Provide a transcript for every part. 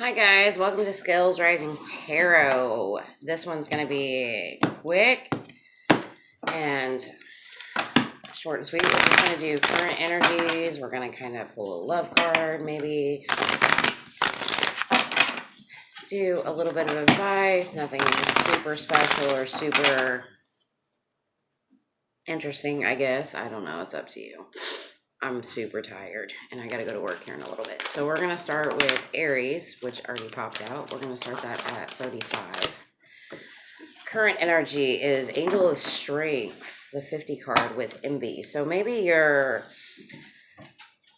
Hi guys, welcome to Skills Rising Tarot. This one's going to be quick and short and sweet. We're just going to do current energies. We're going to kind of pull a love card, maybe do a little bit of advice, nothing super special or super interesting, I guess. I don't know, it's up to you. I'm super tired and I got to go to work here in a little bit. So we're going to start with Aries, which already popped out. We're going to start that at 35. Current energy is Angel of Strength, the 50 card with envy. So maybe you're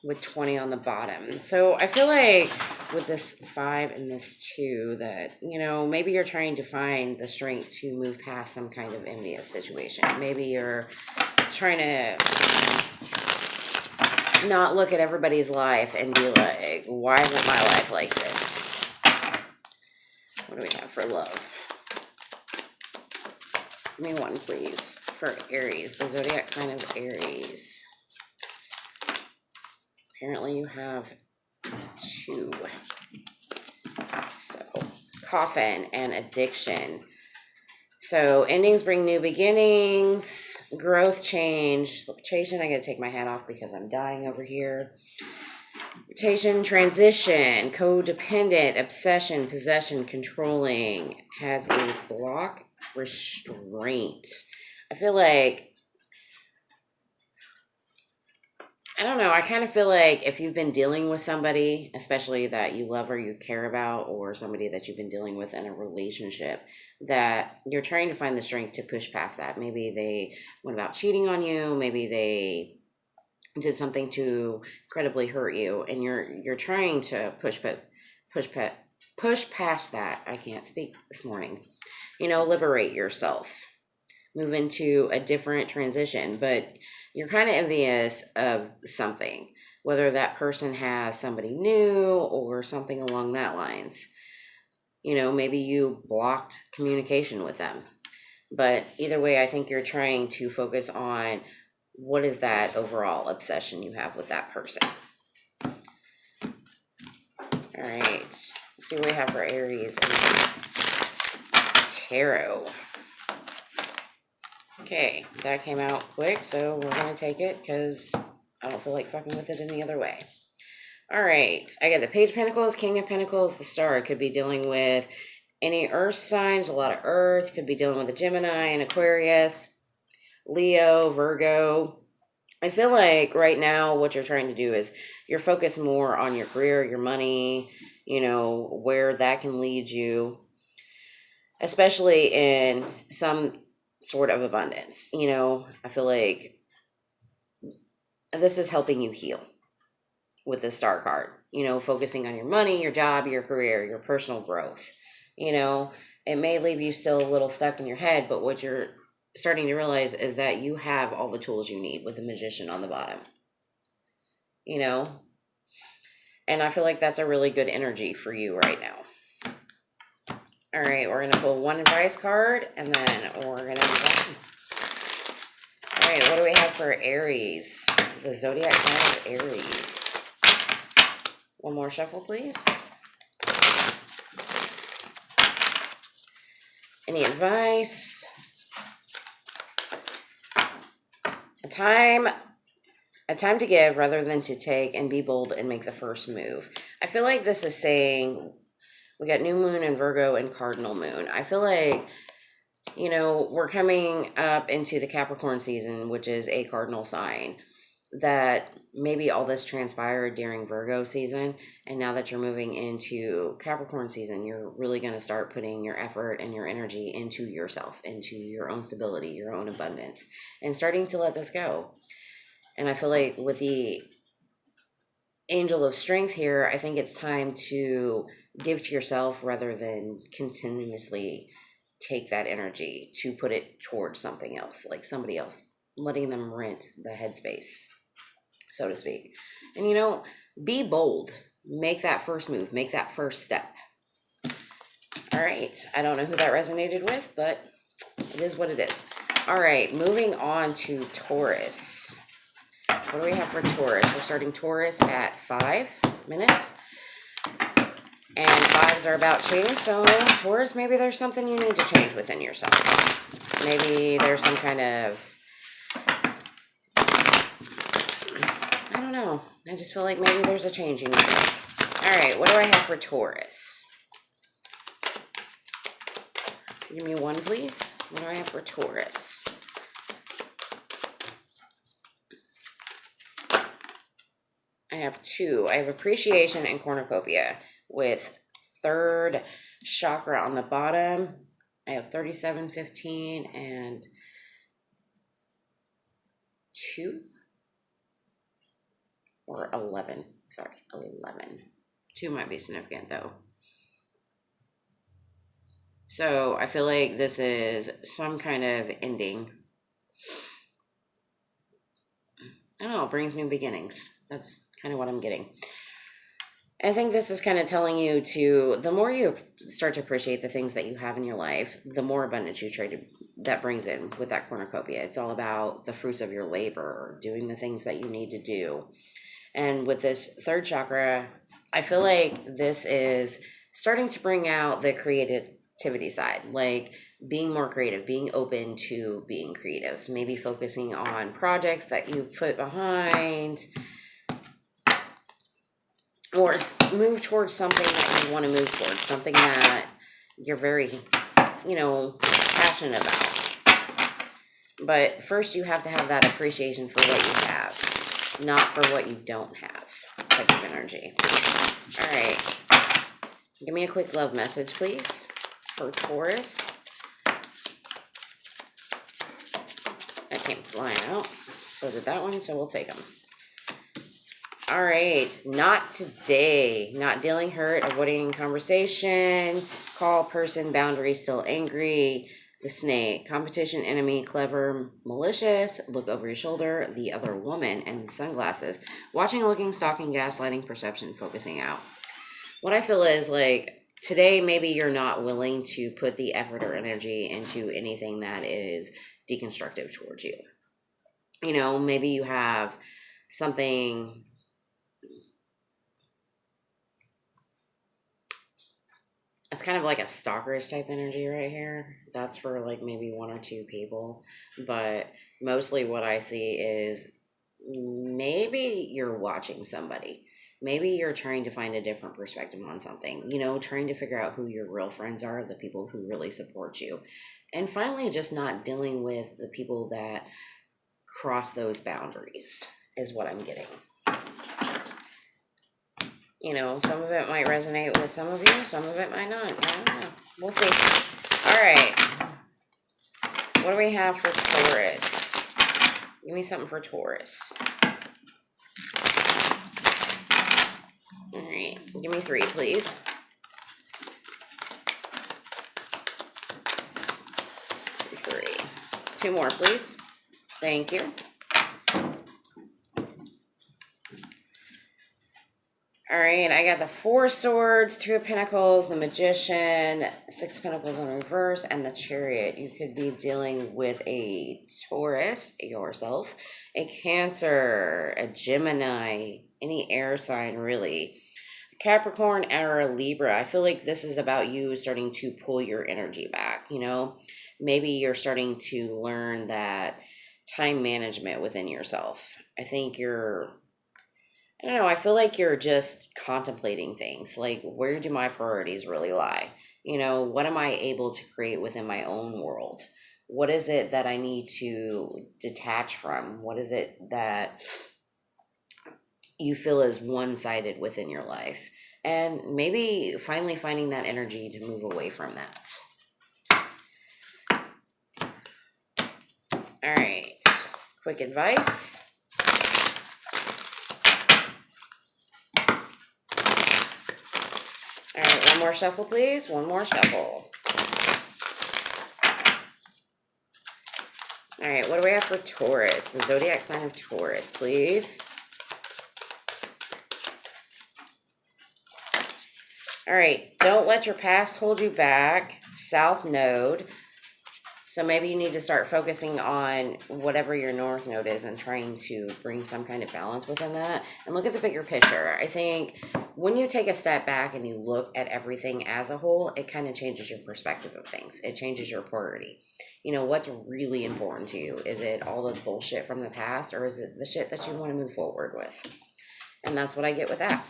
with 20 on the bottom. So I feel like with this 5 and this 2 that, you know, maybe you're trying to find the strength to move past some kind of envious situation. Maybe you're trying to not look at everybody's life and be like, why isn't my life like this? What do we have for love? Give me one, please, for Aries, the zodiac sign of Aries. Apparently you have 2. So, coffin and addiction. So, endings bring new beginnings, growth, change, rotation. I gotta take my hat off because I'm dying over here. Rotation, transition, codependent, obsession, possession, controlling, has a block, restraint. I feel like, I don't know, I kind of feel like if you've been dealing with somebody, especially that you love or you care about, or somebody that you've been dealing with in a relationship, that you're trying to find the strength to push past that. Maybe they went about cheating on you, maybe they did something to incredibly hurt you, and you're trying to push past that. I can't speak this morning. You know, liberate yourself. Move into a different transition, but you're kind of envious of something, whether that person has somebody new or something along that lines. You know, maybe you blocked communication with them, but either way, I think you're trying to focus on what is that overall obsession you have with that person. All right, let's see what we have for Aries and Tarot. Okay, that came out quick, so we're going to take it because I don't feel like fucking with it any other way. All right, I got the Page of Pentacles, King of Pentacles, the Star. It could be dealing with any earth signs, a lot of earth. Could be dealing with a Gemini, an Aquarius, Leo, Virgo. I feel like right now what you're trying to do is you're focused more on your career, your money, you know, where that can lead you, especially in some sort of abundance. You know, I feel like this is helping you heal with the Star card, you know, focusing on your money, your job, your career, your personal growth. You know, it may leave you still a little stuck in your head, but what you're starting to realize is that you have all the tools you need with the Magician on the bottom, you know, and I feel like that's a really good energy for you right now. All right, we're going to pull one advice card, and then we're going to move on. All right, what do we have for Aries? The zodiac sign of Aries. One more shuffle, please. Any advice? A time to give rather than to take, and be bold and make the first move. I feel like this is saying, we got new moon and Virgo and cardinal moon. I feel like, you know, we're coming up into the Capricorn season, which is a cardinal sign, that maybe all this transpired during Virgo season. And now that you're moving into Capricorn season, you're really going to start putting your effort and your energy into yourself, into your own stability, your own abundance, and starting to let this go. And I feel like with the Angel of Strength here, I think it's time to give to yourself rather than continuously take that energy to put it towards something else, like somebody else, letting them rent the headspace, so to speak. And, you know, be bold. Make that first move. Make that first step. All right. I don't know who that resonated with, but it is what it is. All right. Moving on to Taurus. What do we have for Taurus? We're starting Taurus at 5 minutes. And vibes are about change. So, Taurus, maybe there's something you need to change within yourself. Maybe there's some kind of, I don't know. I just feel like maybe there's a change you need. All right, what do I have for Taurus? Give me one, please. What do I have for Taurus? I have two. I have appreciation and cornucopia with third chakra on the bottom. I have 37, 15, and 2 or 11. Sorry, 11. 2 might be significant though. So I feel like this is some kind of ending. I don't know, it brings new beginnings. That's kind of what I'm getting. I think this is kind of telling you to, the more you start to appreciate the things that you have in your life, the more abundance you try to, that brings in with that cornucopia. It's all about the fruits of your labor, doing the things that you need to do. And with this third chakra, I feel like this is starting to bring out the creativity side, like being more creative, being open to being creative, maybe focusing on projects that you put behind, or move towards something that you want to move towards, something that you're very, passionate about. But first you have to have that appreciation for what you have, not for what you don't have type of energy. All right. Give me a quick love message, please, for Taurus. That came flying out. So did that one, so we'll take them. All right, not today. Not dealing hurt, avoiding conversation, call person, boundary, still angry, the snake, competition, enemy, clever, malicious, look over your shoulder, the other woman, and sunglasses, watching, looking, stalking, gaslighting, perception, focusing out. What I feel is like today, maybe you're not willing to put the effort or energy into anything that is deconstructive towards you. Maybe you have something. It's kind of like a stalkerish type energy right here. That's for like maybe 1 or 2 people. But mostly what I see is maybe you're watching somebody. Maybe you're trying to find a different perspective on something. Trying to figure out who your real friends are, the people who really support you. And finally, just not dealing with the people that cross those boundaries is what I'm getting. Some of it might resonate with some of you, some of it might not. I don't know. We'll see. All right. What do we have for Taurus? Give me something for Taurus. All right. Give me 3, please. 3. 2 more, please. Thank you. All right, I got the 4 swords, 2 of pentacles, the magician, 6 of pentacles in reverse, and the chariot. You could be dealing with a Taurus, yourself, a Cancer, a Gemini, any air sign really, Capricorn, or a Libra. I feel like this is about you starting to pull your energy back. Maybe you're starting to learn that time management within yourself. I think I don't know, I feel like you're just contemplating things. Like, where do my priorities really lie? What am I able to create within my own world? What is it that I need to detach from? What is it that you feel is one-sided within your life? And maybe finally finding that energy to move away from that. All right, quick advice. All right, one more shuffle, please. One more shuffle. All right, what do we have for Taurus? The zodiac sign of Taurus, please. All right, don't let your past hold you back. South Node. So maybe you need to start focusing on whatever your north node is and trying to bring some kind of balance within that. And look at the bigger picture. I think when you take a step back and you look at everything as a whole, it kind of changes your perspective of things. It changes your priority. You know, what's really important to you? Is it all the bullshit from the past, or is it the shit that you want to move forward with? And that's what I get with that.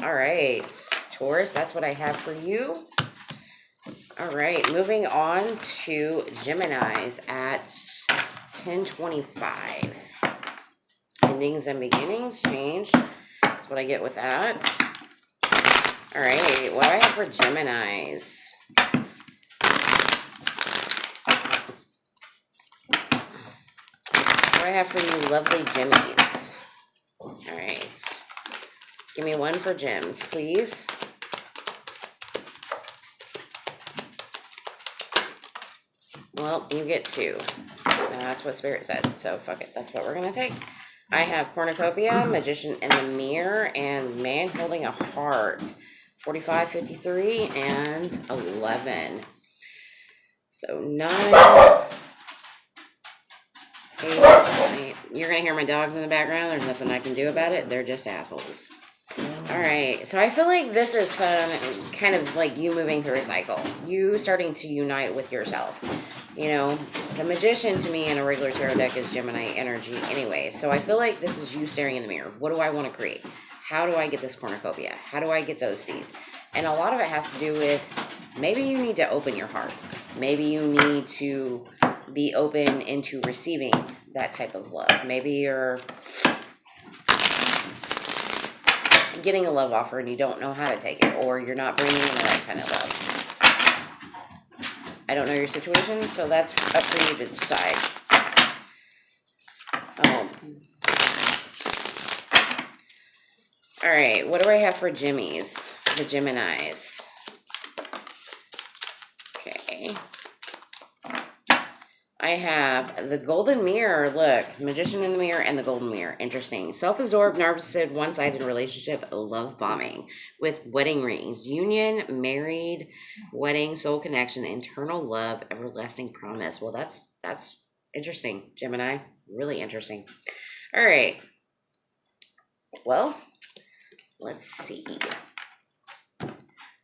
All right, Taurus, that's what I have for you. All right, moving on to Geminis at 10:25. Endings and beginnings, change. That's what I get with that. All right, what do I have for Geminis? What do I have for you lovely Jimmies? All right. Give me one for Gems, please. Well, you get two. That's what Spirit said, so fuck it. That's what we're going to take. I have Cornucopia, Magician in the Mirror, and Man Holding a Heart. 45, 53, and 11. So 9, 8. You're going to hear my dogs in the background. There's nothing I can do about it. They're just assholes. All right, so I feel like this is kind of like you moving through a cycle. You starting to unite with yourself. You know, the Magician to me in a regular tarot deck is Gemini energy anyway. So I feel like this is you staring in the mirror. What do I want to create? How do I get this cornucopia? How do I get those seeds? And a lot of it has to do with maybe you need to open your heart. Maybe you need to be open into receiving that type of love. Maybe you're getting a love offer and you don't know how to take it, or you're not bringing in the right kind of love. I don't know your situation, so that's up for you to decide. All right, what do I have for Jimmies? The Geminis. Okay. I have the Golden Mirror. Look, Magician in the Mirror and the Golden Mirror. Interesting. Self-absorbed, narcissistic, one-sided relationship, love bombing with wedding rings. Union, married, wedding, soul connection, internal love, everlasting promise. Well, that's interesting, Gemini. Really interesting. All right. Well, let's see.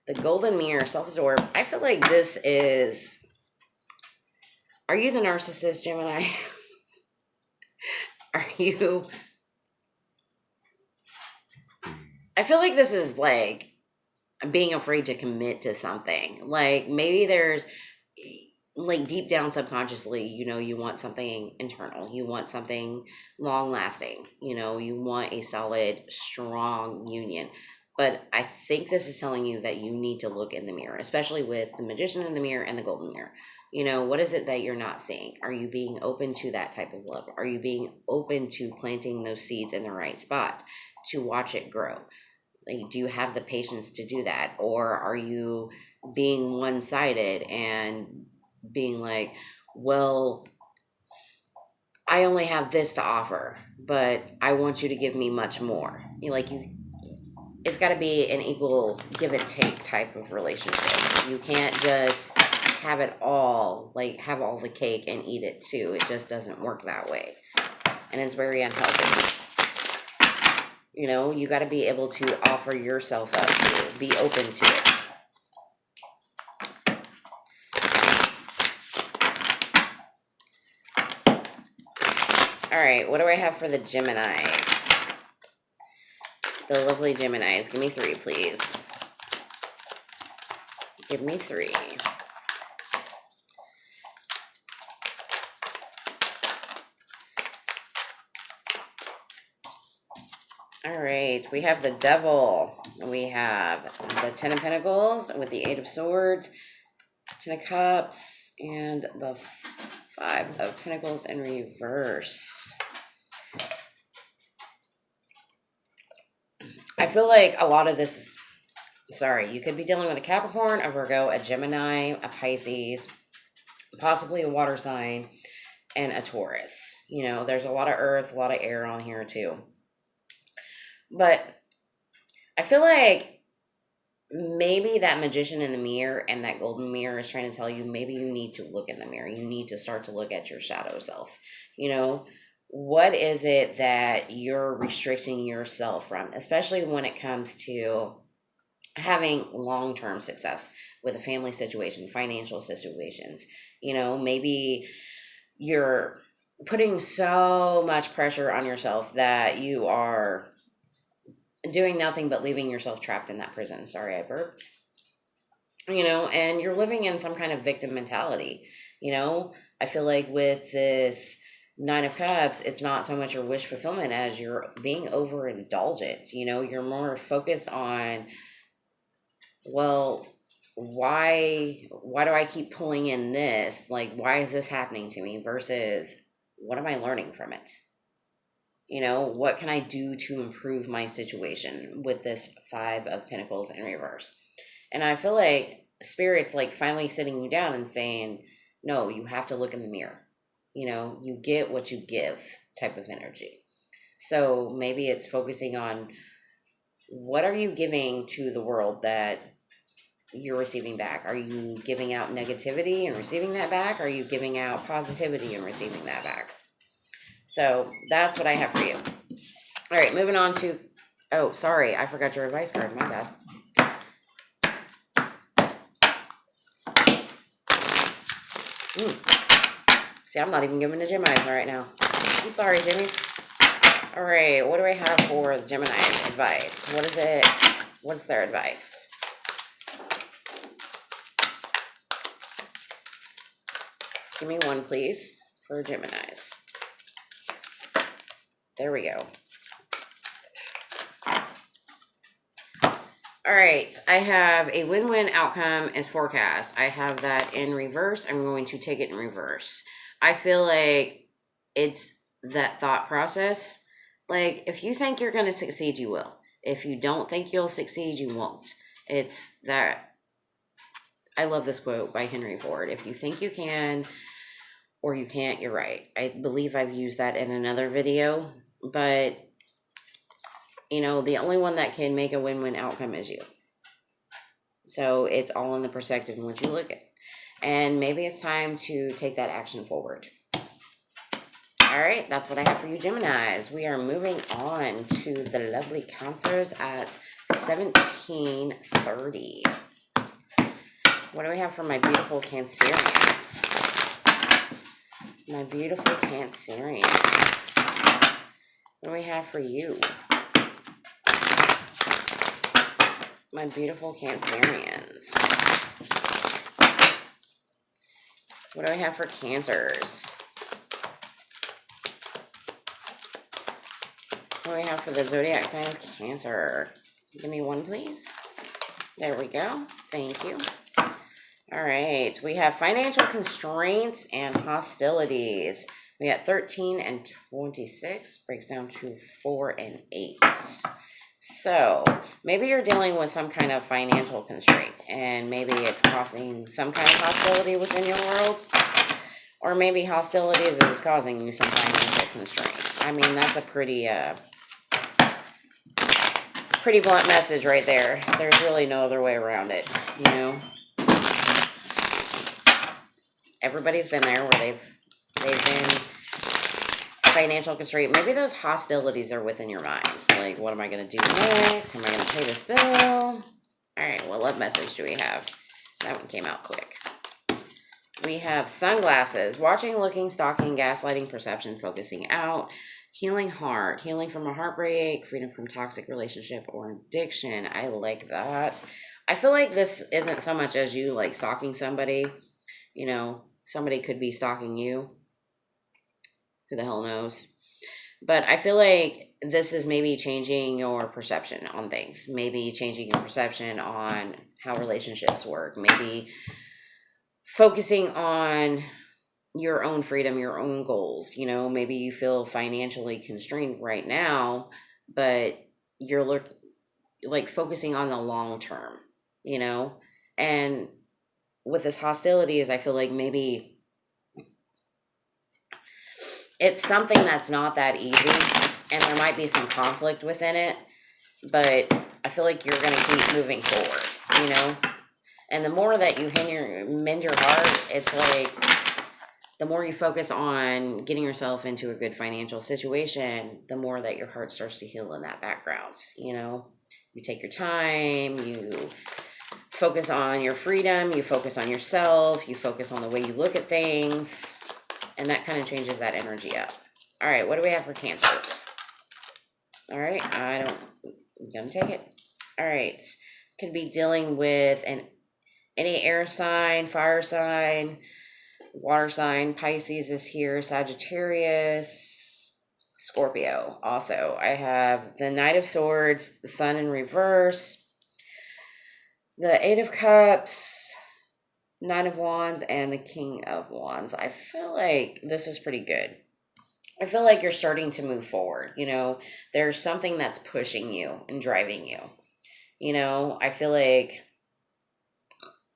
The Golden Mirror, self-absorbed. I feel like this is... Are you the narcissist, Gemini? Are you... I feel like this is like being afraid to commit to something. Like maybe there's like deep down subconsciously, you know, you want something internal. You want something long lasting. You know, you want a solid, strong union. But I think this is telling you that you need to look in the mirror, especially with the Magician in the Mirror and the Golden Mirror. You know, what is it that you're not seeing? Are you being open to that type of love? Are you being open to planting those seeds in the right spot to watch it grow? Like, do you have the patience to do that? Or are you being one-sided and being like, well, I only have this to offer, but I want you to give me much more. It's got to be an equal give and take type of relationship. You can't just have it all, like have all the cake and eat it too. It just doesn't work that way. And it's very unhealthy. You know, you got to be able to offer yourself up to, be open to it. All right, what do I have for the Geminis? The lovely Geminis. Give me 3, please. Give me 3. All right, we have the Devil. We have the 10 of Pentacles with the 8 of Swords, 10 of Cups, and the 5 of Pentacles in reverse. I feel like a lot of this is, sorry, you could be dealing with a Capricorn, a Virgo, a Gemini, a Pisces, possibly a water sign, and a Taurus. You know, there's a lot of earth, a lot of air on here too. But I feel like maybe that magician in the mirror and that golden mirror is trying to tell you maybe you need to look in the mirror. You need to start to look at your shadow self. You know, what is it that you're restricting yourself from, especially when it comes to having long-term success with a family situation, financial situations? You know, maybe you're putting so much pressure on yourself that you are doing nothing but leaving yourself trapped in that prison. Sorry, I burped. You know, and you're living in some kind of victim mentality. You know, I feel like with this Nine of Cups, it's not so much your wish fulfillment as you're being overindulgent. You know, you're more focused on, well, why do I keep pulling in this? Like, why is this happening to me? Versus, what am I learning from it? You know, what can I do to improve my situation with this Five of Pentacles in reverse? And I feel like Spirit's like finally sitting you down and saying, no, you have to look in the mirror. You know, you get what you give type of energy. So maybe it's focusing on, what are you giving to the world that you're receiving back? Are you giving out negativity and receiving that back? Are you giving out positivity and receiving that back? So that's what I have for you. All right, moving on to, oh, sorry, I forgot your advice card. My bad. See, I'm not even giving the Geminis right now. I'm sorry, Jimmys. All right, what do I have for the Gemini advice? What is it? What's their advice? Give me one, please, for Geminis. There we go. All right, I have a win-win outcome as forecast. I have that in reverse. I'm going to take it in reverse. I feel like it's that thought process. Like, if you think you're going to succeed, you will. If you don't think you'll succeed, you won't. It's that, I love this quote by Henry Ford. If you think you can or you can't, you're right. I believe I've used that in another video, but you know, the only one that can make a win-win outcome is you. So it's all in the perspective in which you look at. And maybe it's time to take that action forward. All right, that's what I have for you, Geminis. We are moving on to the lovely Cancers at 17:30. What do we have for my beautiful Cancerians? My beautiful Cancerians. What do we have for you? My beautiful Cancerians. What do I have for Cancers? What do we have for the zodiac sign of Cancer? Give me one, please. There we go. Thank you. All right. We have financial constraints and hostilities. We got 13 and 26. Breaks down to 4 and 8. So maybe you're dealing with some kind of financial constraint, and maybe it's causing some kind of hostility within your world, or maybe hostilities is causing you some financial constraint. I mean, that's a pretty blunt message right there. There's really no other way around it, you know. Everybody's been there where they've been financial constraint. Maybe those hostilities are within your mind. Like, what am I going to do next? How am I going to pay this bill? All right, well, what message do we have? That one came out quick. We have sunglasses, watching, looking, stalking, gaslighting, perception, focusing out, healing heart, healing from a heartbreak, freedom from toxic relationship or addiction. I like that. I feel like this isn't so much as you like stalking somebody. You know, somebody could be stalking you. Who the hell knows? But I feel like this is maybe changing your perception on things. Maybe changing your perception on how relationships work. Maybe focusing on your own freedom, your own goals. You know, maybe you feel financially constrained right now, but you're like focusing on the long term, you know? And with this hostilities, I feel like maybe it's something that's not that easy, and there might be some conflict within it, but I feel like you're going to keep moving forward. you know? And the more that you mend your heart, it's like the more you focus on getting yourself into a good financial situation, the more that your heart starts to heal in that background, you know? You take your time, you focus on your freedom, you focus on yourself, you focus on the way you look at things, and that kind of changes that energy up. All right, what do we have for Cancers? All right, I'm gonna take it. All right, could be dealing with any air sign, fire sign, water sign. Pisces is here, Sagittarius, Scorpio. Also, I have the Knight of Swords, the Sun in reverse, the Eight of Cups, Nine of Wands, and the King of Wands. I feel like this is pretty good. I feel like you're starting to move forward, you know? There's something that's pushing you and driving you. You know, I feel like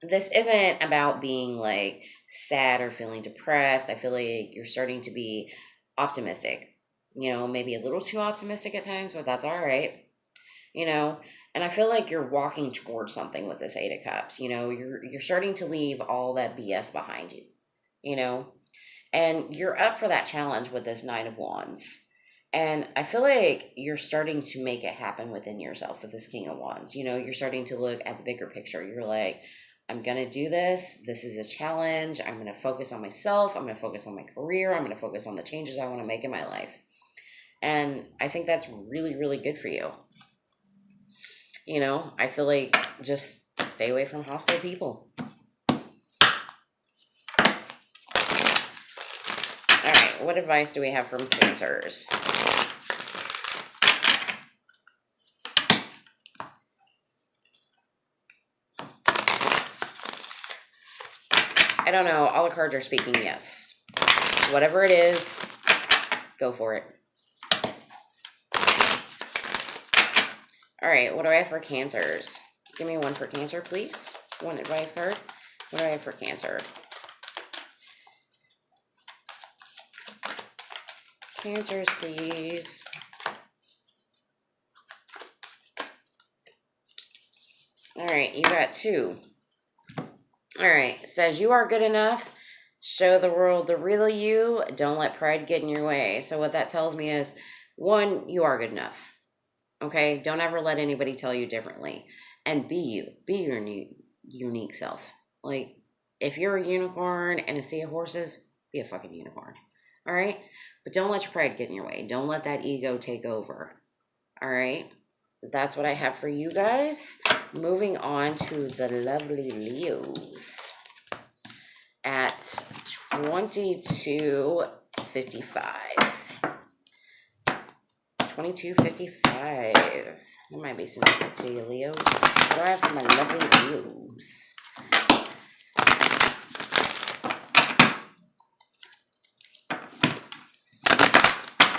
this isn't about being like sad or feeling depressed. I feel like you're starting to be optimistic. You know, maybe a little too optimistic at times, but that's all right. You know, and I feel like you're walking towards something with this Eight of Cups. You know, you're starting to leave all that BS behind you, you know, and you're up for that challenge with this Nine of Wands. And I feel like you're starting to make it happen within yourself with this King of Wands. You know, you're starting to look at the bigger picture. You're like, I'm going to do this. This is a challenge. I'm going to focus on myself. I'm going to focus on my career. I'm going to focus on the changes I want to make in my life. And I think that's really, really good for you. You know, I feel like just stay away from hostile people. All right, what advice do we have from Cancers? I don't know. All the cards are speaking yes. Whatever it is, go for it. All right, what do I have for Cancers? Give me one for Cancer, please. One advice card. What do I have for Cancer? Cancers, please. All right, you got two. All right, says you are good enough. Show the world the real you. Don't let pride get in your way. So what that tells me is, one, you are good enough. Okay, don't ever let anybody tell you differently. And be you. Be your unique self. Like, if you're a unicorn and a sea of horses, be a fucking unicorn. All right? But don't let your pride get in your way. Don't let that ego take over. All right? That's what I have for you guys. Moving on to the lovely Leos. At 22:55. 22:55. I might be sending that to you, Leos. What do I have for my lovely Leos?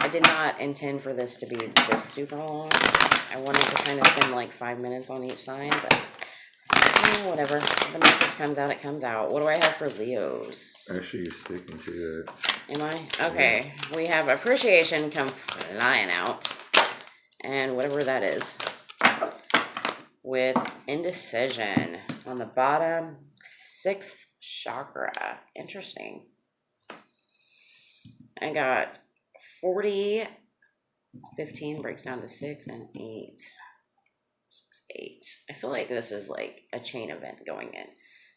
I did not intend for this to be this super long. I wanted to kind of spend like 5 minutes on each sign, but whatever. The message comes out, it comes out. What do I have for Leos? Actually, you're sticking to that. Am I? Okay. Yeah. We have appreciation come flying out. And whatever that is. With indecision on the bottom, 6th chakra. Interesting. I got 40, 15 breaks down to 6 and 8. 6, 8. I feel like this is like a chain event going in.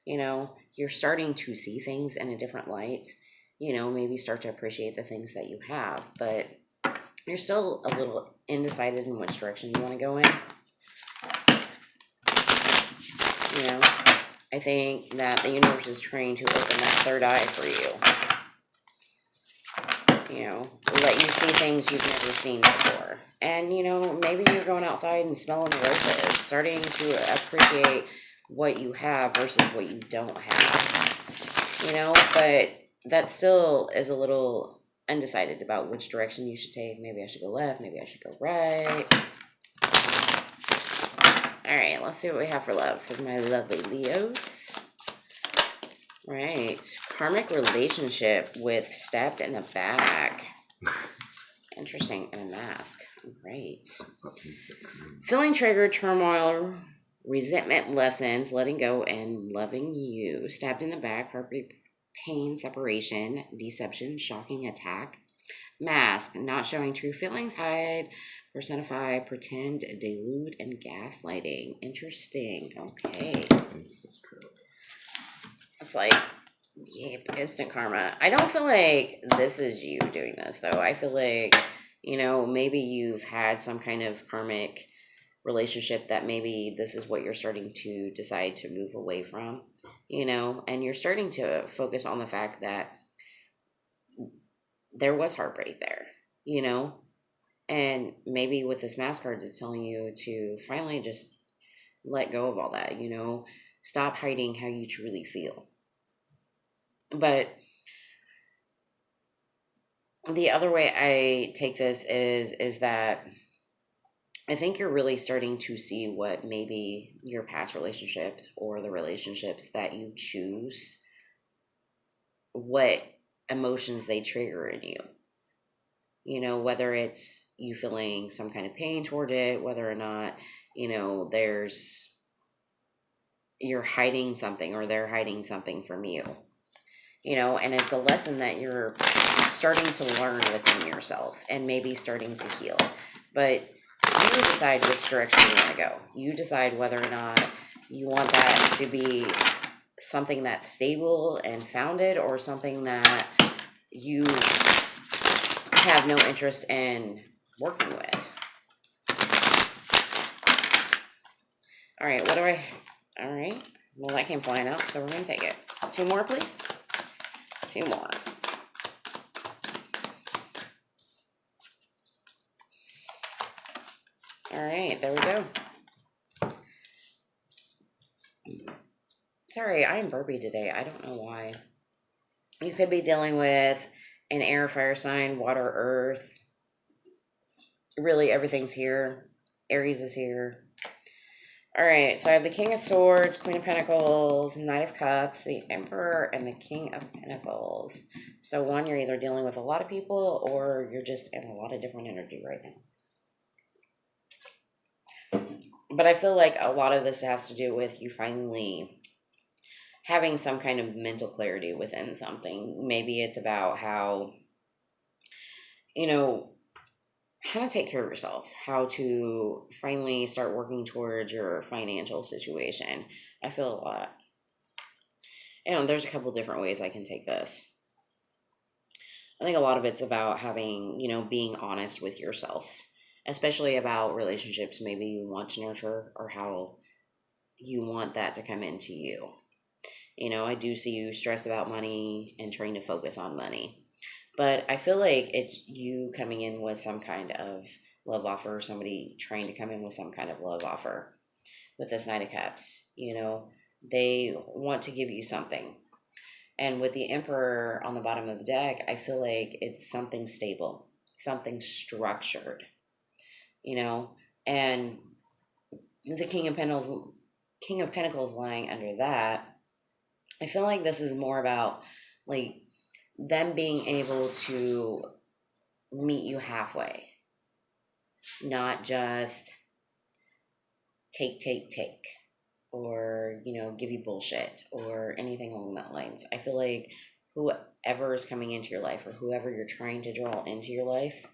You know, you're starting to see things in a different light. You know, maybe start to appreciate the things that you have, but you're still a little undecided in which direction you want to go in. You know, I think that the universe is trying to open that third eye for you. You know, let you see things you've never seen before. And, you know, maybe you're going outside and smelling the roses, starting to appreciate what you have versus what you don't have. You know, but that still is a little undecided about which direction you should take. Maybe I should go left, maybe I should go right. All right, let's see what we have for love for my lovely Leos. Right, karmic relationship with stabbed in the back. Interesting, and a mask. Right. Feeling triggered, turmoil, resentment lessens, letting go and loving you. Stabbed in the back, heartbreak, pain, separation, deception, shocking attack. Mask, not showing true feelings, hide, personify, pretend, delude, and gaslighting. Interesting. Okay. It's like, yep, instant karma. I don't feel like this is you doing this, though. I feel like, maybe you've had some kind of karmic relationship that maybe this is what you're starting to decide to move away from, and you're starting to focus on the fact that there was heartbreak there, and maybe with this mask card, it's telling you to finally just let go of all that, stop hiding how you truly feel. But the other way I take this is that I think you're really starting to see what maybe your past relationships or the relationships that you choose, what emotions they trigger in you. Whether it's you feeling some kind of pain toward it, whether or not, you're hiding something or they're hiding something from you. And it's a lesson that you're starting to learn within yourself and maybe starting to heal. But you decide which direction you want to go. You decide whether or not you want that to be something that's stable and founded or something that you have no interest in working with. All right, all right. Well, that came flying out, so we're going to take it. 2 more, please. 2 more. All right, there we go. Sorry, I am burpy today. I don't know why. You could be dealing with an air, fire sign, water, earth. Really, everything's here. Aries is here. All right, so I have the King of Swords, Queen of Pentacles, Knight of Cups, the Emperor, and the King of Pentacles. So one, you're either dealing with a lot of people or you're just in a lot of different energy right now. But I feel like a lot of this has to do with you finally having some kind of mental clarity within something. Maybe it's about how, how to take care of yourself, how to finally start working towards your financial situation. I feel a lot. There's a couple different ways I can take this. I think a lot of it's about having, being honest with yourself, especially about relationships maybe you want to nurture or how you want that to come into you. I do see you stressed about money and trying to focus on money. But I feel like it's you coming in with some kind of love offer, somebody trying to come in with some kind of love offer with this Knight of Cups. They want to give you something. And with the Emperor on the bottom of the deck, I feel like it's something stable, something structured, and the King of Pentacles lying under that. I feel like this is more about like them being able to meet you halfway, not just take, or, give you bullshit or anything along that lines. I feel like whoever is coming into your life or whoever you're trying to draw into your life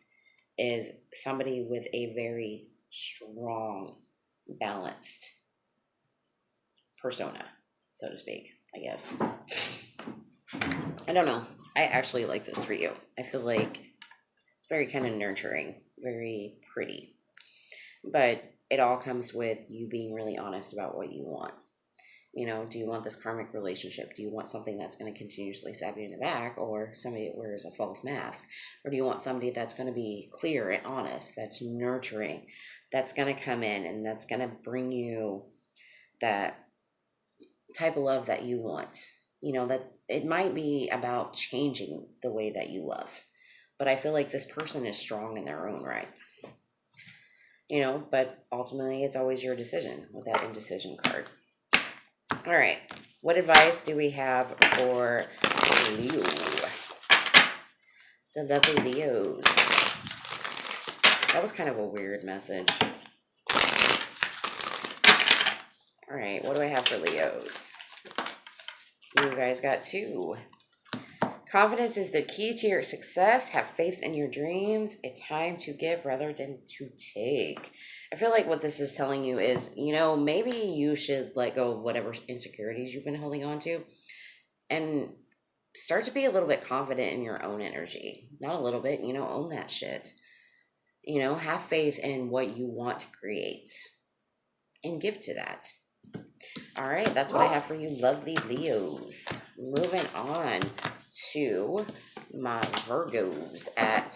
is somebody with a very strong, balanced persona, so to speak, I guess. I don't know. I actually like this for you. I feel like it's very kind of nurturing, very pretty. But it all comes with you being really honest about what you want. Do you want this karmic relationship? Do you want something that's going to continuously stab you in the back, or somebody that wears a false mask? Or do you want somebody that's going to be clear and honest, that's nurturing, that's going to come in and that's going to bring you that type of love that you want? That it might be about changing the way that you love. But I feel like this person is strong in their own right. But ultimately it's always your decision with that indecision card. All right. What advice do we have for Leo? The lovely Leos. That was kind of a weird message. All right, what do I have for Leos? You guys got 2. Confidence is the key to your success. Have faith in your dreams. It's time to give rather than to take. I feel like what this is telling you is, maybe you should let go of whatever insecurities you've been holding on to and start to be a little bit confident in your own energy. Not a little bit, own that shit. Have faith in what you want to create and give to that. All right, that's what I have for you, lovely Leos. Moving on to my Virgos at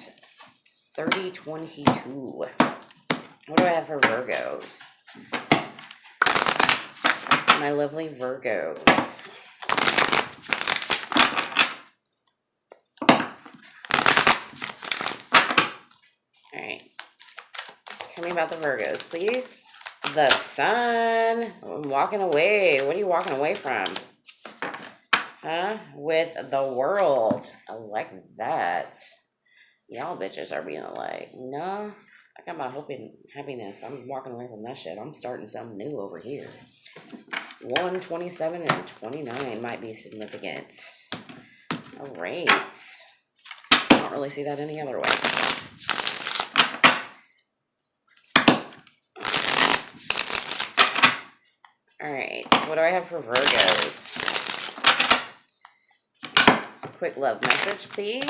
3022. What do I have for Virgos? My lovely Virgos. All right. Tell me about the Virgos, please. The Sun. I'm walking away. What are you walking away from? Huh? With the World. I like that. Y'all bitches are being like, no, I got my hope and happiness. I'm walking away from that shit. I'm starting something new over here. 1, 27, and 29 might be significant. All right. I don't really see that any other way. All right. What do I have for Virgos? A quick love message, please.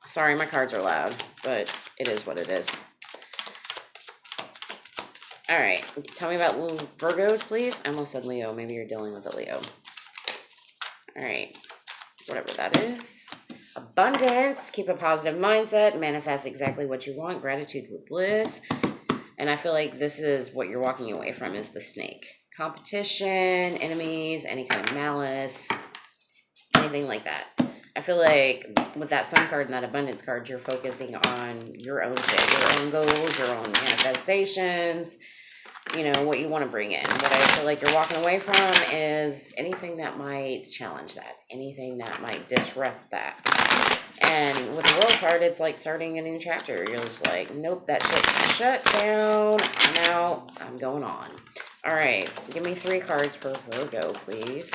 Sorry, my cards are loud, but it is what it is. All right. Tell me about Virgos, please. I almost said Leo. Maybe you're dealing with a Leo. All right. Whatever that is. Abundance. Keep a positive mindset. Manifest exactly what you want. Gratitude with bliss. And I feel like this is what you're walking away from is the snake. Competition, enemies, any kind of malice, anything like that. I feel like with that Sun card and that Abundance card, you're focusing on your own shit, your own goals, your own manifestations, what you want to bring in. What I feel like you're walking away from is anything that might challenge that, anything that might disrupt that. And with the World card, it's like starting a new chapter. You're just like, nope, that shit's shut down. I'm out. I'm going on. All right. Give me 3 cards per Virgo, please.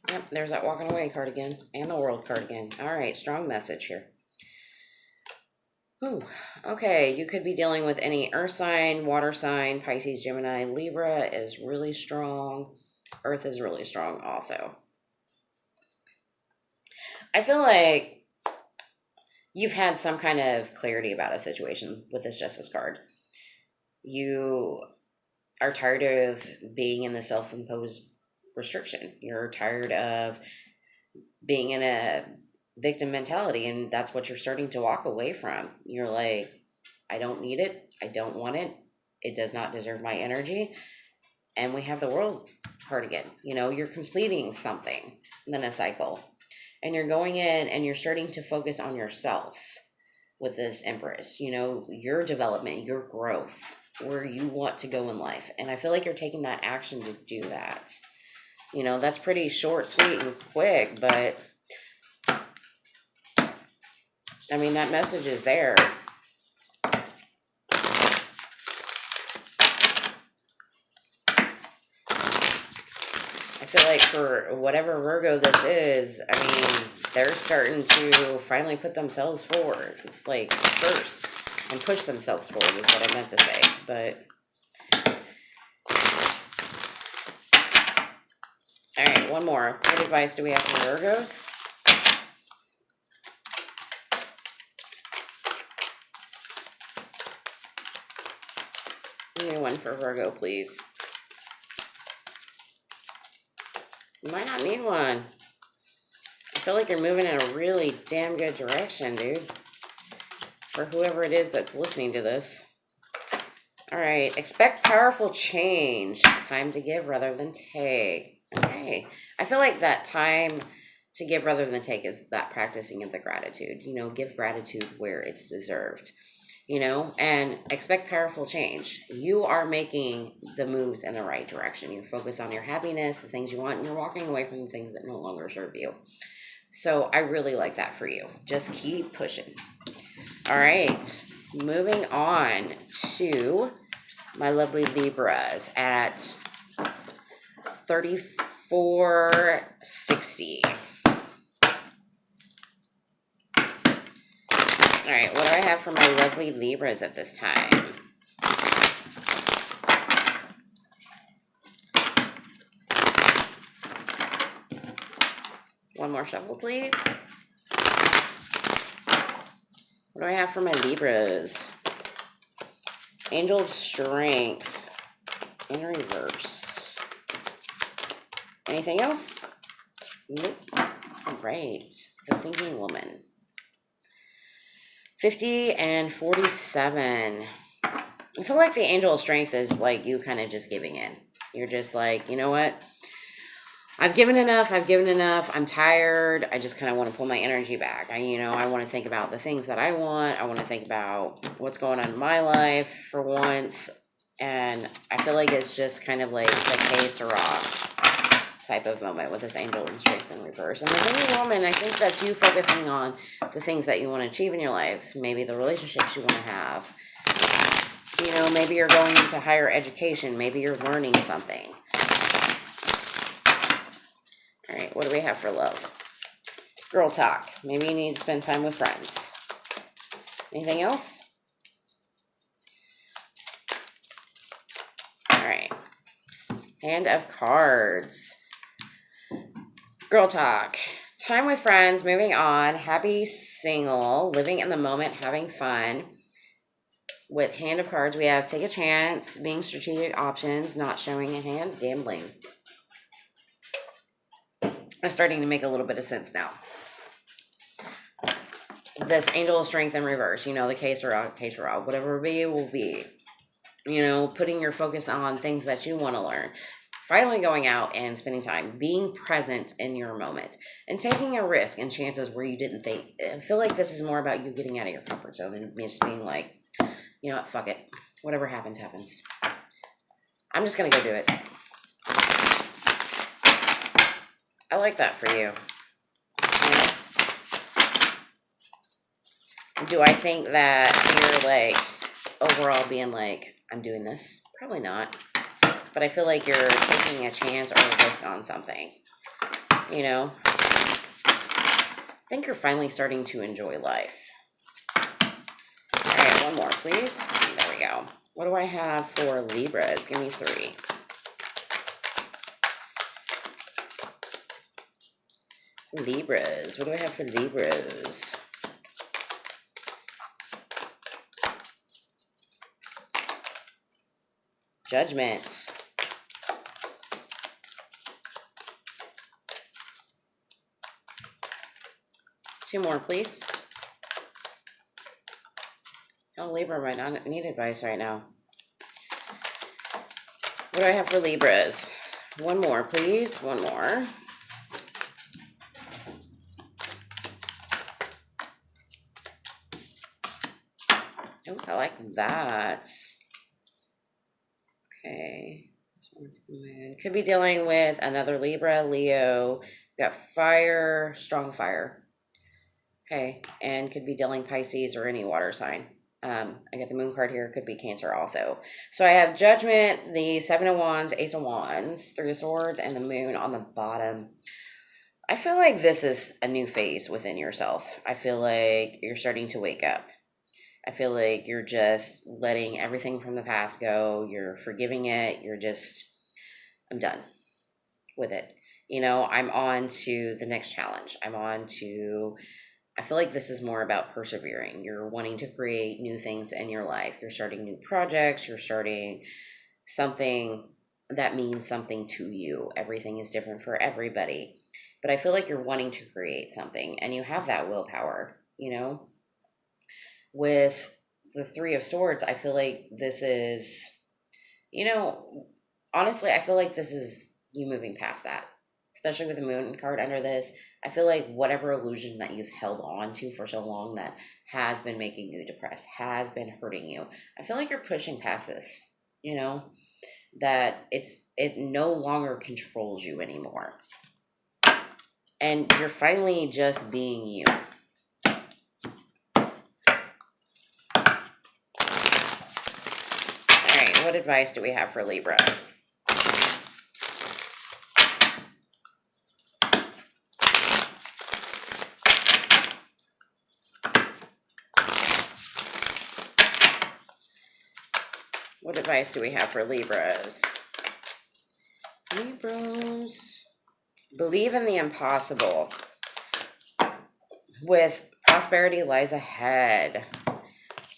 Yep, there's that walking away card again. And the World card again. All right. Strong message here. Ooh, okay, you could be dealing with any earth sign, water sign, Pisces, Gemini, Libra is really strong. Earth is really strong also. I feel like you've had some kind of clarity about a situation with this Justice card. You are tired of being in the self-imposed restriction. You're tired of being in a victim mentality, and that's what you're starting to walk away from. You're like, I don't need it. I don't want it. It does not deserve my energy. And we have the World card again. You're completing something, then a cycle. And you're going in and you're starting to focus on yourself with this Empress. Your development, your growth, where you want to go in life. And I feel like you're taking that action to do that. That's pretty short, sweet, and quick, but I mean, that message is there. I feel like for whatever Virgo this is, I mean, they're starting to finally put themselves forward, like first, and push themselves forward is what I meant to say. But all right, one more. What advice do we have for Virgos? Give me one for Virgo, please. You might not need one. I feel like you're moving in a really damn good direction, dude. For whoever it is that's listening to this. All right. Expect powerful change. Time to give rather than take. Okay. I feel like that time to give rather than take is that practicing of the gratitude. Give gratitude where it's deserved. you know, and expect powerful change. You are making the moves in the right direction. You focus on your happiness, the things you want, and you're walking away from the things that no longer serve you. So I really like that for you. Just keep pushing. All right, moving on to my lovely Libras at 3460. All right, what do I have for my lovely Libras at this time? One more shuffle, please. What do I have for my Libras? Angel of Strength in reverse. Anything else? Nope. All right, the Thinking Woman. 50 and 47. I feel like the Angel of Strength is like you kind of just giving in. You're just like, you know what? I've given enough. I'm tired. I just kind of want to pull my energy back. I want to think about the things that I want. I want to think about what's going on in my life for once. And I feel like it's just kind of like the que sera type of moment with this Angel of Strength in reverse. And the Thinking Woman, I think that's you focusing on the things that you want to achieve in your life. Maybe the relationships you want to have. Maybe you're going into higher education. Maybe you're learning something. All right, what do we have for love? Girl talk. Maybe you need to spend time with friends. Anything else? All right. Hand of Cards. Girl talk. Time with friends, moving on. Happy single, living in the moment, having fun. With Hand of Cards, we have take a chance, being strategic options, not showing a hand, gambling. It's starting to make a little bit of sense now. This Angel of Strength in reverse, the que sera, whatever be will be. Putting your focus on things that you want to learn. Finally going out and spending time, being present in your moment, and taking a risk and chances where you didn't think. I feel like this is more about you getting out of your comfort zone and just being like, you know what, fuck it. Whatever happens, happens. I'm just going to go do it. I like that for you. Do I think that you're like overall being like, I'm doing this? Probably not. But I feel like you're taking a chance or a risk on something. I think you're finally starting to enjoy life. All right, one more, please. There we go. What do I have for Libras? Give me 3. Libras. What do I have for Libras? Judgment. Two more, please. Oh, Libra might not need advice right now. What do I have for Libras? One more, please. One more. Oh, I like that. Okay. This one's the moon. Could be dealing with another Libra, Leo. We've got fire, strong fire. Okay. And could be dealing Pisces or any water sign. I got the moon card here. Could be Cancer also. So I have Judgment, the 7 of Wands, Ace of Wands, 3 of Swords, and the moon on the bottom. I feel like this is a new phase within yourself. I feel like you're starting to wake up. I feel like you're just letting everything from the past go. You're forgiving it. I'm done with it. I'm on to the next challenge. I feel like this is more about persevering. You're wanting to create new things in your life. You're starting new projects. You're starting something that means something to you. Everything is different for everybody. But I feel like you're wanting to create something and you have that willpower, With the 3 of Swords, I feel like this is, honestly, I feel like this is you moving past that. especially with the moon card under this. I feel like whatever illusion that you've held on to for so long that has been making you depressed, has been hurting you, I feel like you're pushing past this, you know, that it no longer controls you anymore. And you're finally just being you. Alright, what advice do we have for Libra? What advice do we have for Libras? Libras. Believe in the impossible. With prosperity lies ahead.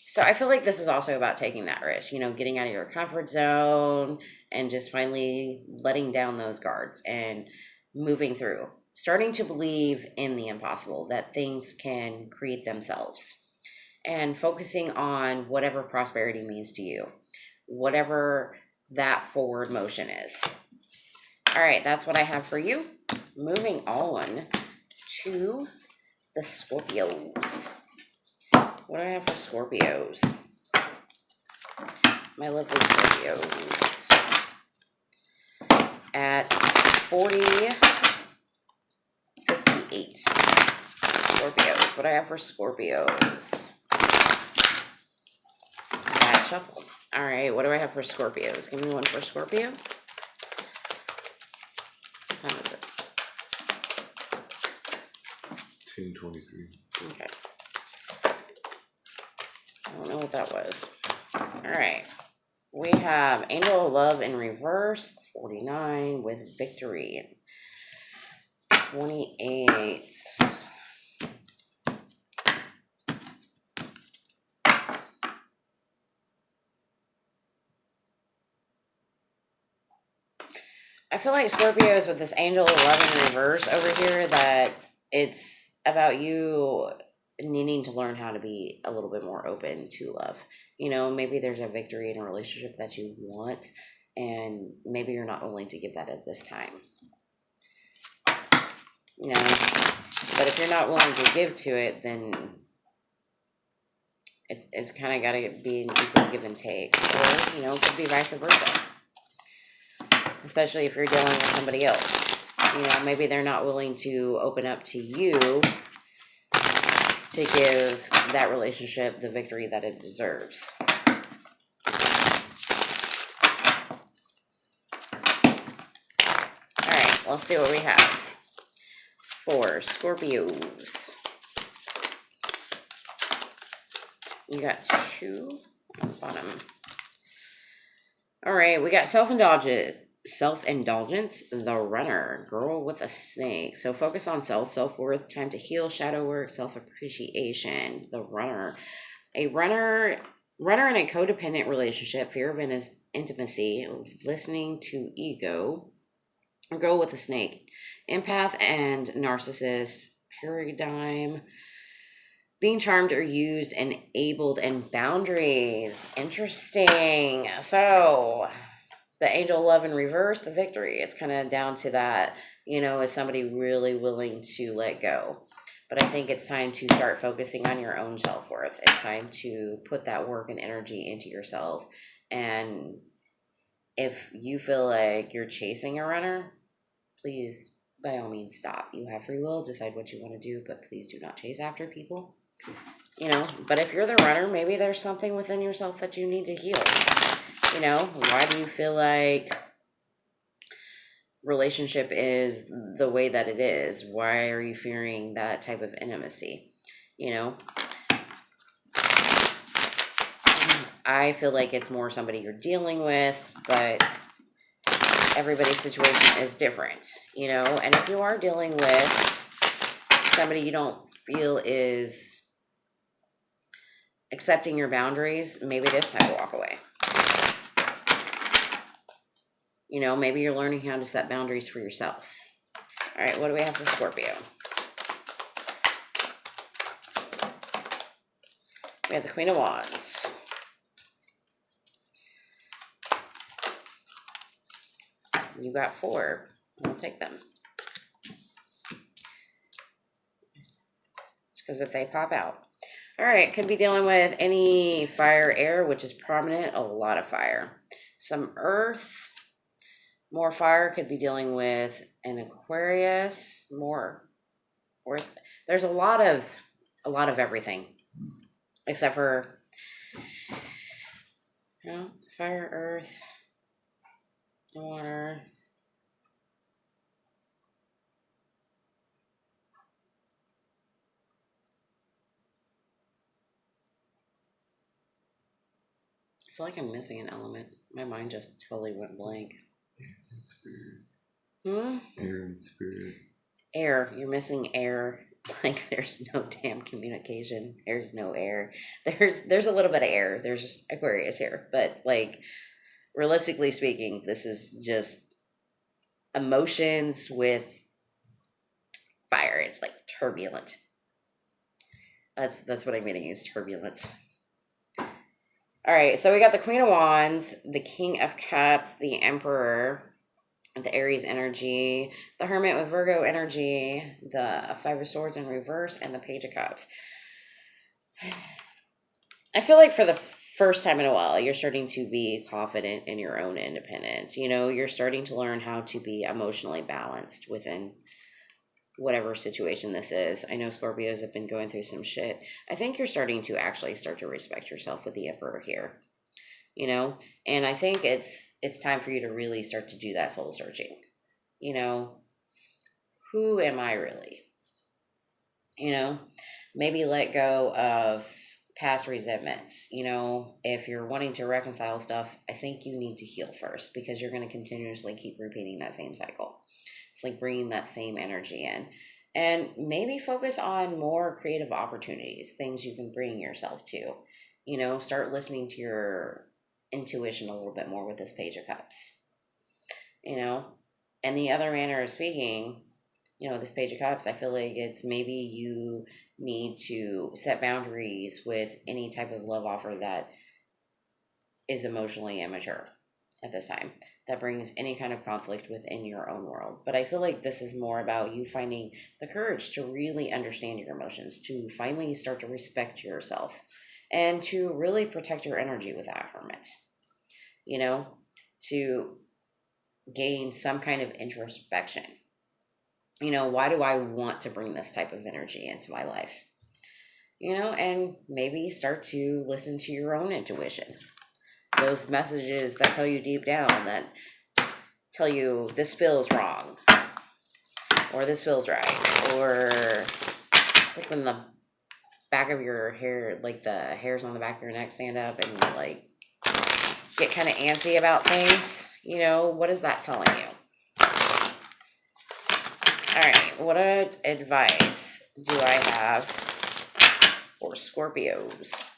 So I feel like this is also about taking that risk, you know, getting out of your comfort zone and just finally letting down those guards and moving through. Starting to believe in the impossible, that things can create themselves. And focusing on whatever prosperity means to you. Whatever that forward motion is. All right, that's what I have for you. Moving on to the Scorpios. What do I have for Scorpios? My lovely Scorpios. At 40:58. Scorpios. What do I have for Scorpios? Bad shuffle. All right, what do I have for Scorpios? Give me one for Scorpio. What time is it? 10:23. Okay. I don't know what that was. All right. We have Angel of Love in reverse, 49 with victory. 28. I feel like Scorpios with this Angel of Love in reverse over here, that it's about you needing to learn how to be a little bit more open to love. You know, maybe there's a victory in a relationship that you want, and maybe you're not willing to give that at this time. You know, but if you're not willing to give to it, then it's kind of got to be an equal give and take. Or, you know, it could be vice versa. Especially if you're dealing with somebody else. You know, maybe they're not willing to open up to you to give that relationship the victory that it deserves. Alright, let's see what we have for Scorpios. You got 2 on the bottom. Alright, we got self-indulgence, the runner, girl with a snake. So focus on self-worth, time to heal, shadow work, self-appreciation, the runner. A runner in a codependent relationship, fear of intimacy, listening to ego, a girl with a snake, empath and narcissist, paradigm, being charmed or used, enabled, and boundaries. Interesting. So the Angel of Love in reverse, the victory. It's kind of down to that, you know, is somebody really willing to let go? But I think it's time to start focusing on your own self-worth. It's time to put that work and energy into yourself. And if you feel like you're chasing a runner, please, by all means, stop. You have free will, decide what you want to do, but please do not chase after people. You know, but if you're the runner, maybe there's something within yourself that you need to heal. You know, why do you feel like relationship is the way that it is? Why are you fearing that type of intimacy? You know, I feel like it's more somebody you're dealing with, but everybody's situation is different, you know. And if you are dealing with somebody you don't feel is accepting your boundaries, maybe it is time to walk away. You know, maybe you're learning how to set boundaries for yourself. All right, what do we have for Scorpio? We have the Queen of Wands. You got 4. I'll take them. because if they pop out. All right, could be dealing with any fire, air, which is prominent, a lot of fire. Some earth, more fire, could be dealing with an Aquarius, more earth. There's a lot of everything, except for fire, earth, water. I feel like I'm missing an element. My mind just totally went blank. Air and spirit. Air. You're missing air. Like there's no damn communication. There's no air. There's a little bit of air. There's just Aquarius here. But like realistically speaking, this is just emotions with fire. It's like turbulent. That's what I'm meaning is turbulence. All right, so we got the Queen of Wands, the King of Cups, the Emperor, the Aries energy, the Hermit with Virgo energy, the Five of Swords in reverse, and the Page of Cups. I feel like for the first time in a while, you're starting to be confident in your own independence. You know, you're starting to learn how to be emotionally balanced within whatever situation this is. I know Scorpios have been going through some shit. I think you're starting to actually start to respect yourself with the Emperor here, you know, and I think it's time for you to really start to do that soul searching. You know, who am I really? You know, maybe let go of past resentments. You know, if you're wanting to reconcile stuff, I think you need to heal first, because you're going to continuously keep repeating that same cycle. It's like bringing that same energy in, and maybe focus on more creative opportunities, things you can bring yourself to. You know, start listening to your intuition a little bit more with this Page of Cups. You know, and the other manner of speaking, you know, this Page of Cups, I feel like it's maybe you need to set boundaries with any type of love offer that is emotionally immature at this time, that brings any kind of conflict within your own world. But I feel like this is more about you finding the courage to really understand your emotions, to finally start to respect yourself, and to really protect your energy with that Hermit. You know, to gain some kind of introspection. You know, why do I want to bring this type of energy into my life? You know, and maybe start to listen to your own intuition. Those messages that tell you deep down, that tell you this feels wrong, or this feels right, or it's like when the back of your hair, like the hairs on the back of your neck stand up and you like get kind of antsy about things. You know, what is that telling you? All right, what advice do I have for Scorpios?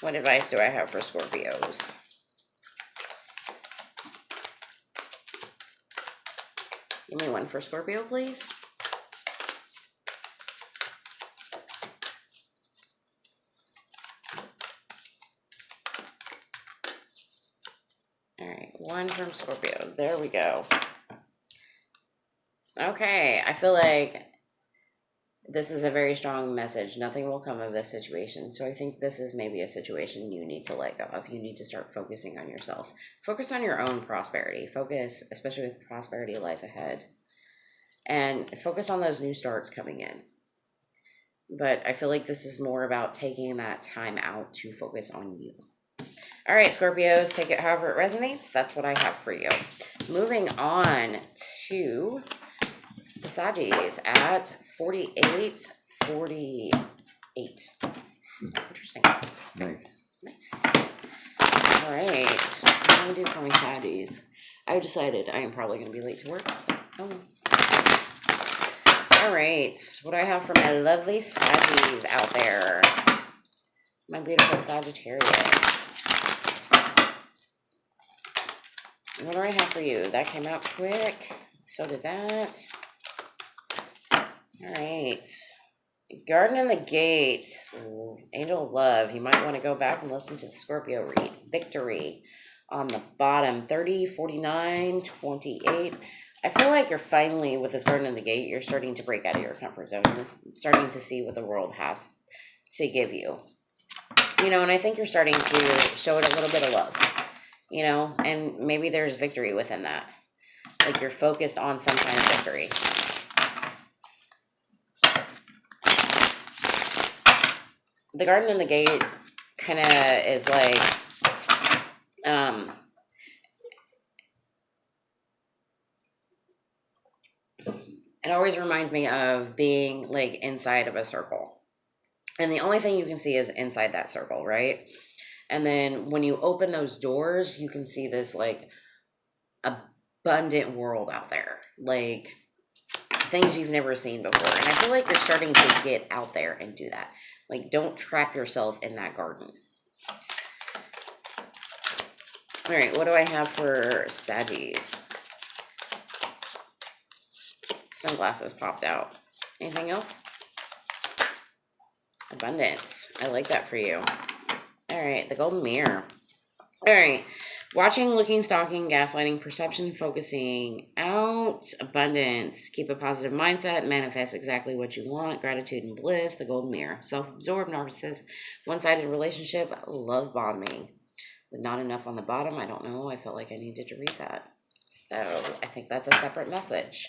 What advice do I have for Scorpios? Give me one for Scorpio, please. All right, one from Scorpio. There we go. Okay, I feel like this is a very strong message. Nothing will come of this situation. So I think this is maybe a situation you need to let go of. You need to start focusing on yourself. Focus on your own prosperity. Focus, especially with prosperity lies ahead. And focus on those new starts coming in. But I feel like this is more about taking that time out to focus on you. All right, Scorpios, take it however it resonates. That's what I have for you. Moving on to the Saggies at 48. Interesting. Nice. All right. What do I do for my Saggies? I've decided I am probably going to be late to work. Oh. All right. What do I have for my lovely Saggies out there? My beautiful Sagittarius. What do I have for you? That came out quick. So did that. All right. Garden in the Gate. Ooh, Angel of Love. You might want to go back and listen to the Scorpio read. Victory on the bottom. 30, 49, 28. I feel like you're finally, with this Garden of the Gate, you're starting to break out of your comfort zone. You're starting to see what the world has to give you. You know, and I think you're starting to show it a little bit of love. You know, and maybe there's victory within that. Like you're focused on some kind of victory. The Garden of the Gate kind of is like, it always reminds me of being like inside of a circle. And the only thing you can see is inside that circle, right? And then when you open those doors, you can see this like abundant world out there. Like things you've never seen before. And I feel like you're starting to get out there and do that. Like don't trap yourself in that garden. All right, what do I have for Saggies? Sunglasses popped out. Anything else? Abundance. I like that for you. All right, the golden mirror. All right. Watching, looking, stalking, gaslighting, perception, focusing out, abundance, keep a positive mindset, manifest exactly what you want, gratitude and bliss, the golden mirror, self-absorbed, narcissist, one-sided relationship, love bombing. But not enough on the bottom. I don't know. I felt like I needed to read that. So I think that's a separate message.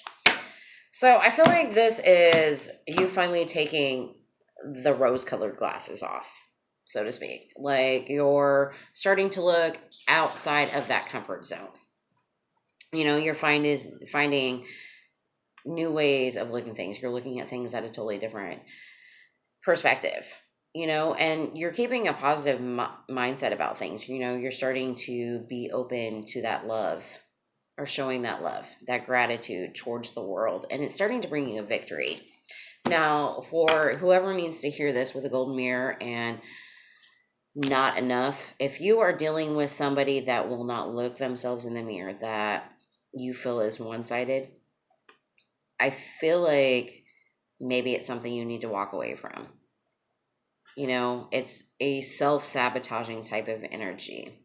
So I feel like this is you finally taking the rose-colored glasses off, so to speak. Like you're starting to look outside of that comfort zone. You know, you're finding new ways of looking at things. You're looking at things at a totally different perspective, you know, and you're keeping a positive mindset about things. You know, you're starting to be open to that love or showing that love, that gratitude towards the world. And it's starting to bring you a victory. Now, for whoever needs to hear this with a golden mirror and not enough, if you are dealing with somebody that will not look themselves in the mirror, that you feel is one-sided, I feel like maybe it's something you need to walk away from. You know, it's a self-sabotaging type of energy.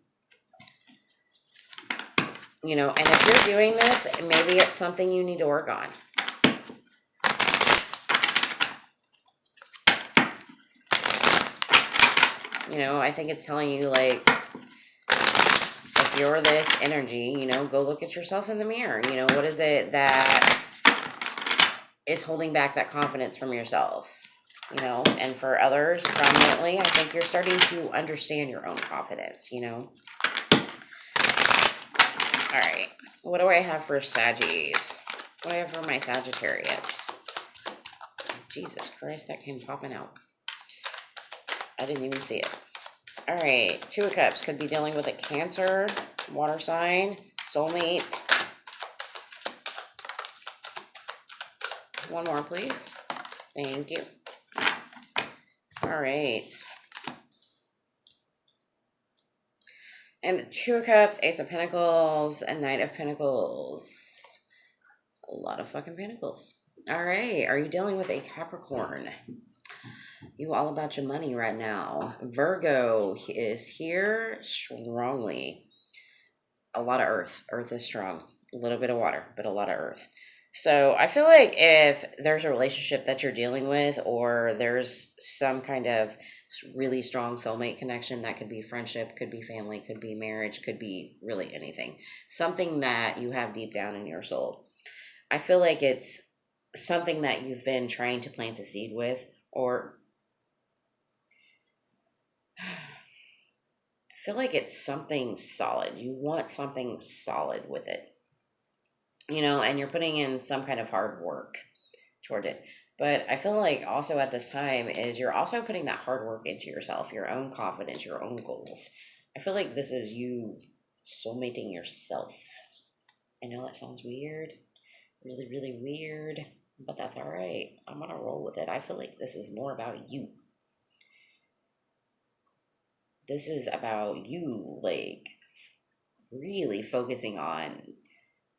You know, and if you're doing this, maybe it's something you need to work on. You know, I think it's telling you, like, if you're this energy, you know, go look at yourself in the mirror. You know, what is it that is holding back that confidence from yourself? You know, and for others, prominently, I think you're starting to understand your own confidence, you know. All right, what do I have for Saggies? What do I have for my Sagittarius? Jesus Christ, that came popping out. I didn't even see it. All right, Two of Cups could be dealing with a Cancer, water sign, soulmate. One more, please. Thank you. All right. And the Two of Cups, Ace of Pentacles, and Knight of Pentacles. A lot of fucking pentacles. All right. Are you dealing with a Capricorn? You all about your money right now. Virgo is here strongly. A lot of earth. Earth is strong. A little bit of water, but a lot of earth. So I feel like if there's a relationship that you're dealing with, or there's some kind of really strong soulmate connection, that could be friendship, could be family, could be marriage, could be really anything. Something that you have deep down in your soul. I feel like it's something that you've been trying to plant a seed with, or I feel like it's something solid. You want something solid with it. You know, and you're putting in some kind of hard work toward it. But I feel like also at this time is you're also putting that hard work into yourself, your own confidence, your own goals. I feel like this is you soulmating yourself. I know that sounds weird, really, really weird, but that's all right. I'm going to roll with it. I feel like this is more about you. This is about you, like, really focusing on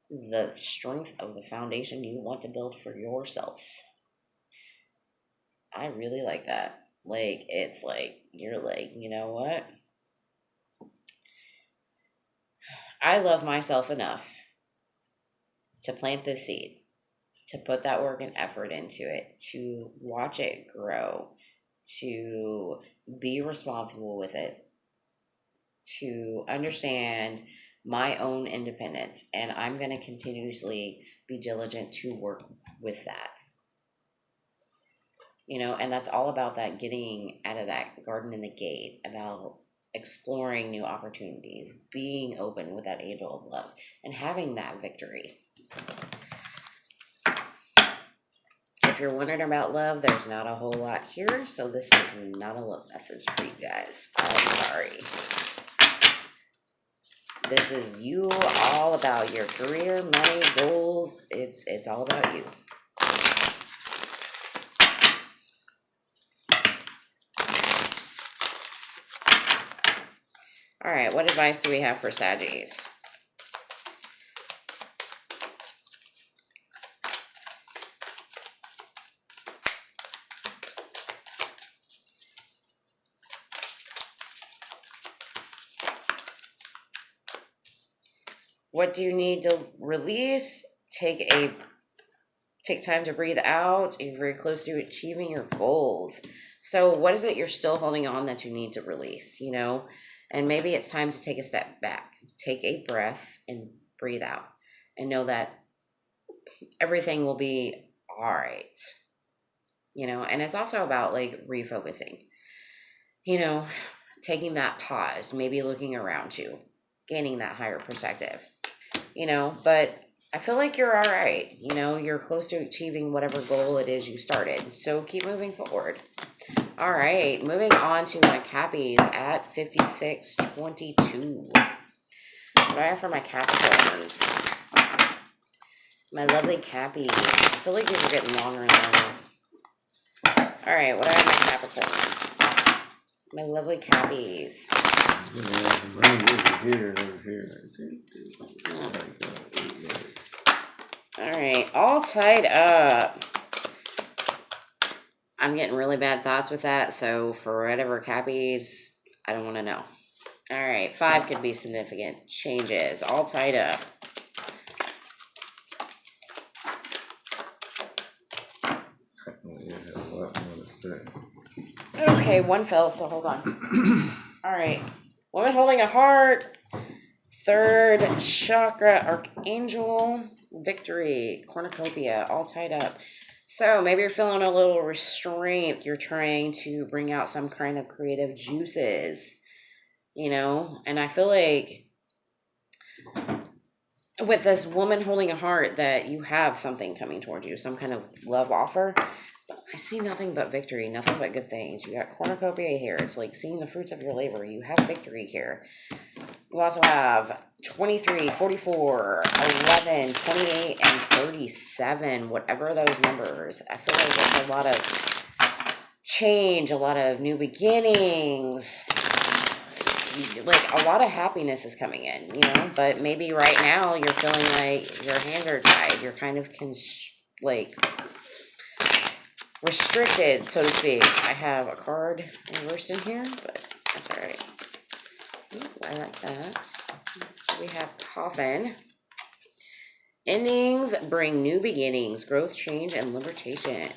the strength of the foundation you want to build for yourself. I really like that. Like, it's like, you're like, you know what? I love myself enough to plant this seed, to put that work and effort into it, to watch it grow, to be responsible with it, to understand my own independence. And I'm going to continuously be diligent to work with that. And that's all about that getting out of that garden in the gate, about exploring new opportunities, being open with that angel of love, and having that victory. If you're wondering about love, there's not a whole lot here, so this is not a love message for you guys. I'm sorry. This is you, all about your career, money, goals. It's all about you. All right, what advice do we have for Saggies? What do you need to release? Take time to breathe out. You're very close to achieving your goals. So what is it you're still holding on that you need to release, And maybe it's time to take a step back. Take a breath and breathe out. And know that everything will be all right. And it's also about refocusing. Taking that pause, maybe looking around you, gaining that higher perspective. But I feel like you're all right. You're close to achieving whatever goal it is you started. So keep moving forward. All right, moving on to my Cappies at 5622. What do I have for my Capricorns? My lovely Cappies. I feel like these are getting longer and longer. All right, what do I have my Capricorns? My lovely Cappies. All right, all tied up. I'm getting really bad thoughts with that, so for whatever Cappies, I don't want to know. All right, 5 could be significant changes, all tied up. Okay, one fell, so hold on. All right, woman holding a heart, 3rd chakra, archangel, victory, cornucopia, all tied up. So maybe you're feeling a little restraint. You're trying to bring out some kind of creative juices, and I feel like with this woman holding a heart that you have something coming towards you, some kind of love offer. But I see nothing but victory, nothing but good things. You got cornucopia here. It's like seeing the fruits of your labor. You have victory here. You also have 23, 44, 11, 28, and 37, whatever those numbers. I feel like there's a lot of change, a lot of new beginnings. Like a lot of happiness is coming in, but maybe right now you're feeling like your hands are tied. You're kind of restricted, so to speak. I have a card reversed in here, but that's all right. Ooh, I like that. We have coffin. Endings bring new beginnings, growth, change, and liberation,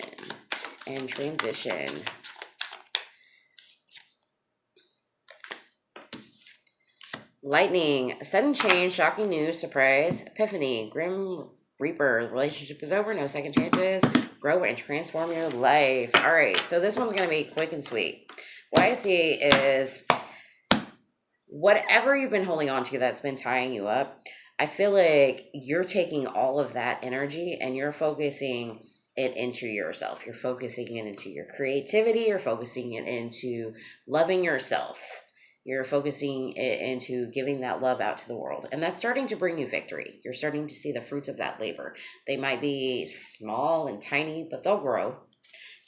and transition. Lightning, sudden change, shocking news, surprise, epiphany, grim reaper, the relationship is over, no second chances, grow and transform your life. All right, so this one's going to be quick and sweet. What I see is whatever you've been holding on to that's been tying you up, I feel like you're taking all of that energy and you're focusing it into yourself. You're focusing it into your creativity. You're focusing it into loving yourself. You're focusing it into giving that love out to the world. And that's starting to bring you victory. You're starting to see the fruits of that labor. They might be small and tiny, but they'll grow.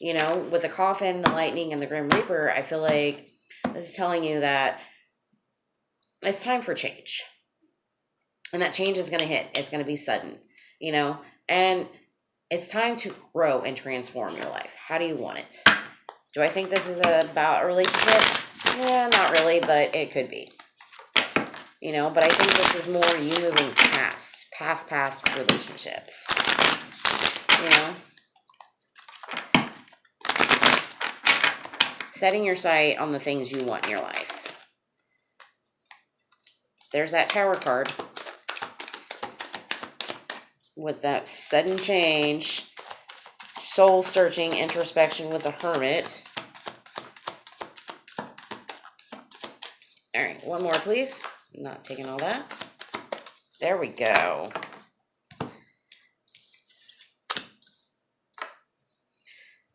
With the coffin, the lightning, and the grim reaper, I feel like this is telling you that it's time for change. And that change is going to hit. It's going to be sudden, and it's time to grow and transform your life. How do you want it? Do I think this is about a relationship? Yeah, not really, but it could be. you know, but I think this is more you moving past relationships, you know, setting your sight on the things you want in your life. There's that Tower card with that sudden change, soul searching, introspection with the Hermit. All right, one more, please. I'm not taking all that. There we go.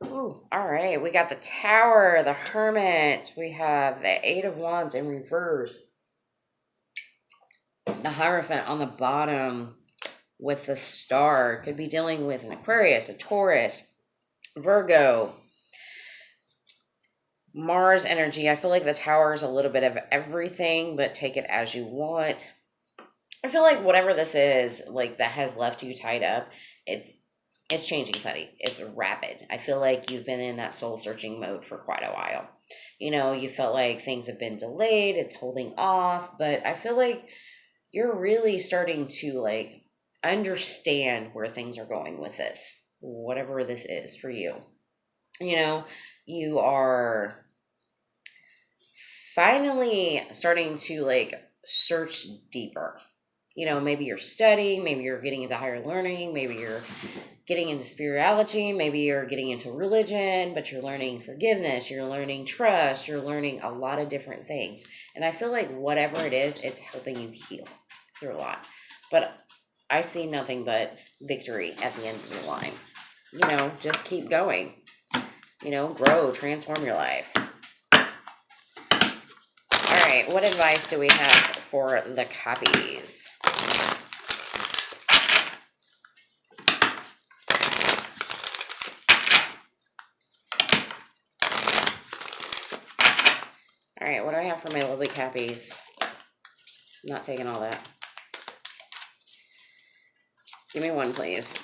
Ooh, all right, we got the Tower, the Hermit. We have the Eight of Wands in reverse. The Hierophant on the bottom with the Star. Could be dealing with an Aquarius, a Taurus, Virgo, Mars energy. I feel like the Tower is a little bit of everything, but take it as you want. I feel like whatever this is, like, that has left you tied up, it's changing, Sunny. It's rapid. I feel like you've been in that soul-searching mode for quite a while. You know, you felt like things have been delayed, it's holding off, but I feel like you're really starting to, like, understand where things are going with this, whatever this is for you. You know, you are finally starting to, like, search deeper. You know, maybe you're studying, maybe you're getting into higher learning, maybe you're getting into spirituality, maybe you're getting into religion, but you're learning forgiveness, you're learning trust, you're learning a lot of different things. And I feel like whatever it is, it's helping you heal through a lot. But I see nothing but victory at the end of the line. You know, just keep going. You know, grow, transform your life. All right, what advice do we have for the Cappies? All right, what do I have for my lovely Cappies? I'm not taking all that. Give me one, please.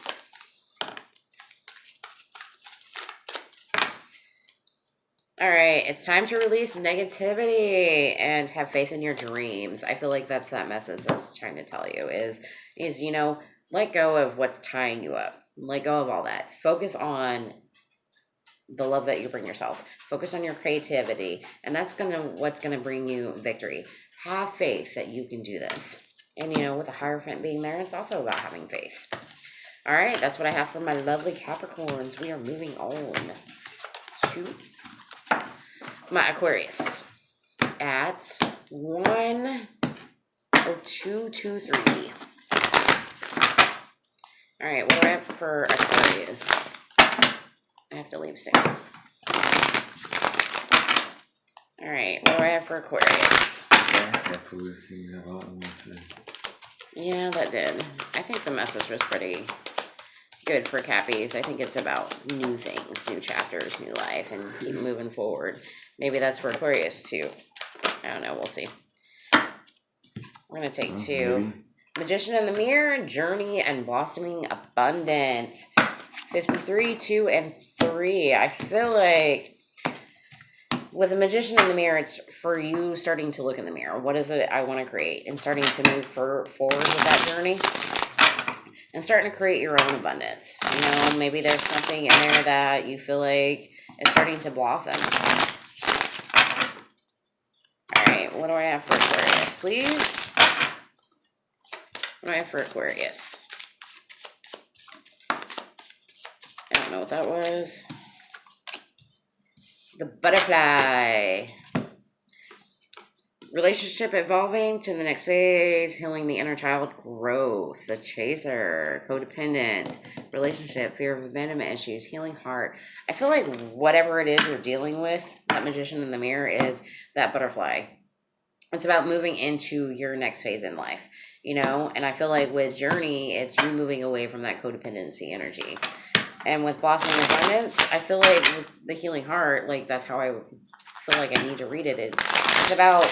All right, it's time to release negativity and have faith in your dreams. I feel like that's that message I was trying to tell you is, you know, let go of what's tying you up. Let go of all that. Focus on the love that you bring yourself. Focus on your creativity, and that's what's gonna bring you victory. Have faith that you can do this. And, you know, with the Hierophant being there, it's also about having faith. All right, that's what I have for my lovely Capricorns. We are moving on to my Aquarius at 10223. All right, what do I have for Aquarius? I have to leave soon. All right, what do I have for Aquarius? Yeah, that did. I think the message was pretty good for Cappies. I think it's about new things, new chapters, new life, and keep moving forward. Maybe that's for Aquarius too. I don't know. We'll see. We're going to take two. Magician in the Mirror, Journey, and Blossoming Abundance. 53, 2, and 3. I feel like with a Magician in the Mirror, it's for you starting to look in the mirror. What is it I want to create? And starting to move forward with that journey. And starting to create your own abundance. You know, maybe there's something in there that you feel like is starting to blossom. All right, what do I have for Aquarius, please? What do I have for Aquarius? I don't know what that was. The Butterfly. Relationship evolving to the next phase, healing the inner child growth, the Chaser, codependent, relationship, fear of abandonment issues, healing heart. I feel like whatever it is you're dealing with, that Magician in the Mirror is that Butterfly. It's about moving into your next phase in life, you know? And I feel like with Journey, it's you moving away from that codependency energy. And with Blossoming Abundance, I feel like with the healing heart, like that's how I feel like I need to read it. It's about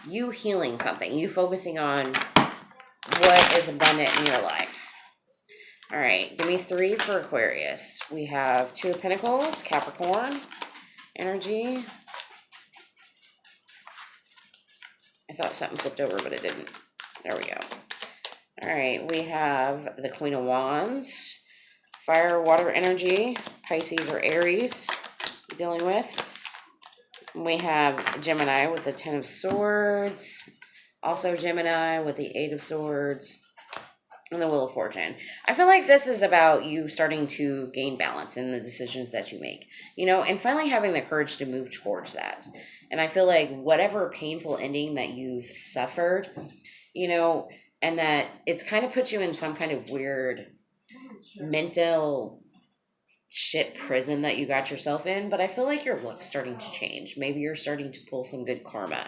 you healing something, you focusing on what is abundant in your life. All right, give me 3 for Aquarius. We have 2 of Pentacles, Capricorn energy. I thought something flipped over, but it didn't. There we go. All right, we have the Queen of Wands, fire, water energy, Pisces or Aries, dealing with. We have Gemini with the Ten of Swords, also Gemini with the Eight of Swords, and the Wheel of Fortune. I feel like this is about you starting to gain balance in the decisions that you make, you know, and finally having the courage to move towards that. And I feel like whatever painful ending that you've suffered, you know, and that it's kind of put you in some kind of weird mental shit prison that you got yourself in, but I feel like your luck's starting to change. Maybe you're starting to pull some good karma.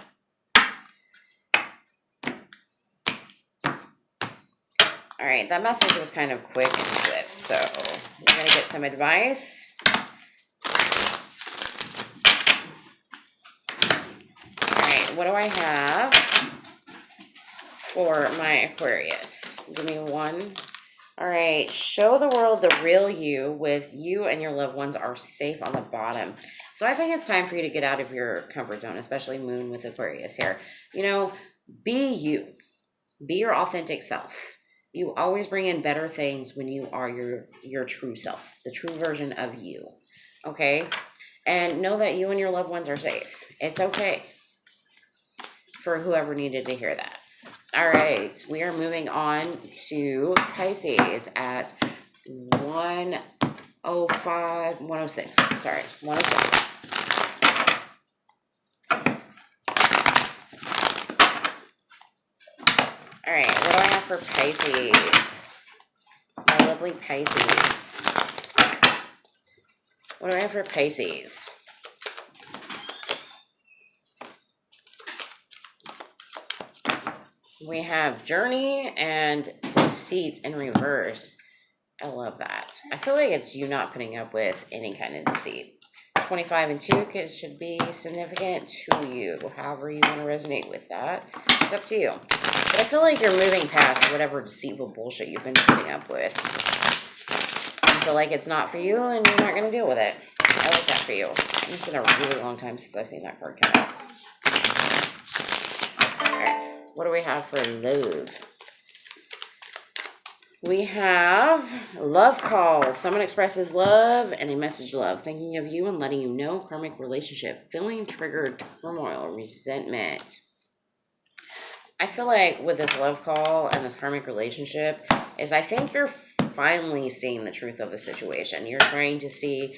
All right, that message was kind of quick and swift, so we're going to get some advice. All right, what do I have for my Aquarius? Give me one. All right, show the world the real you with you and your loved ones are safe on the bottom. So I think it's time for you to get out of your comfort zone, especially Moon with Aquarius here. You know, be you. Be your authentic self. You always bring in better things when you are your true self, the true version of you, okay? And know that you and your loved ones are safe. It's okay for whoever needed to hear that. All right, we are moving on to Pisces at 106, sorry, 106. All right, what do I have for Pisces? My lovely Pisces. What do I have for Pisces? We have journey and deceit in reverse. I love that. I feel like it's you not putting up with any kind of deceit. 25 and 2 should be significant to you. However you want to resonate with that. It's up to you. But I feel like you're moving past whatever deceitful bullshit you've been putting up with. You feel like it's not for you and you're not going to deal with it. I like that for you. It's been a really long time since I've seen that card come out. Alright, what do we have for love? We have love call. Someone expresses love and a message love. Thinking of you and letting you know. Karmic relationship. Feeling triggered, turmoil, resentment. I feel like with this love call and this karmic relationship is I think you're finally seeing the truth of the situation. You're trying to see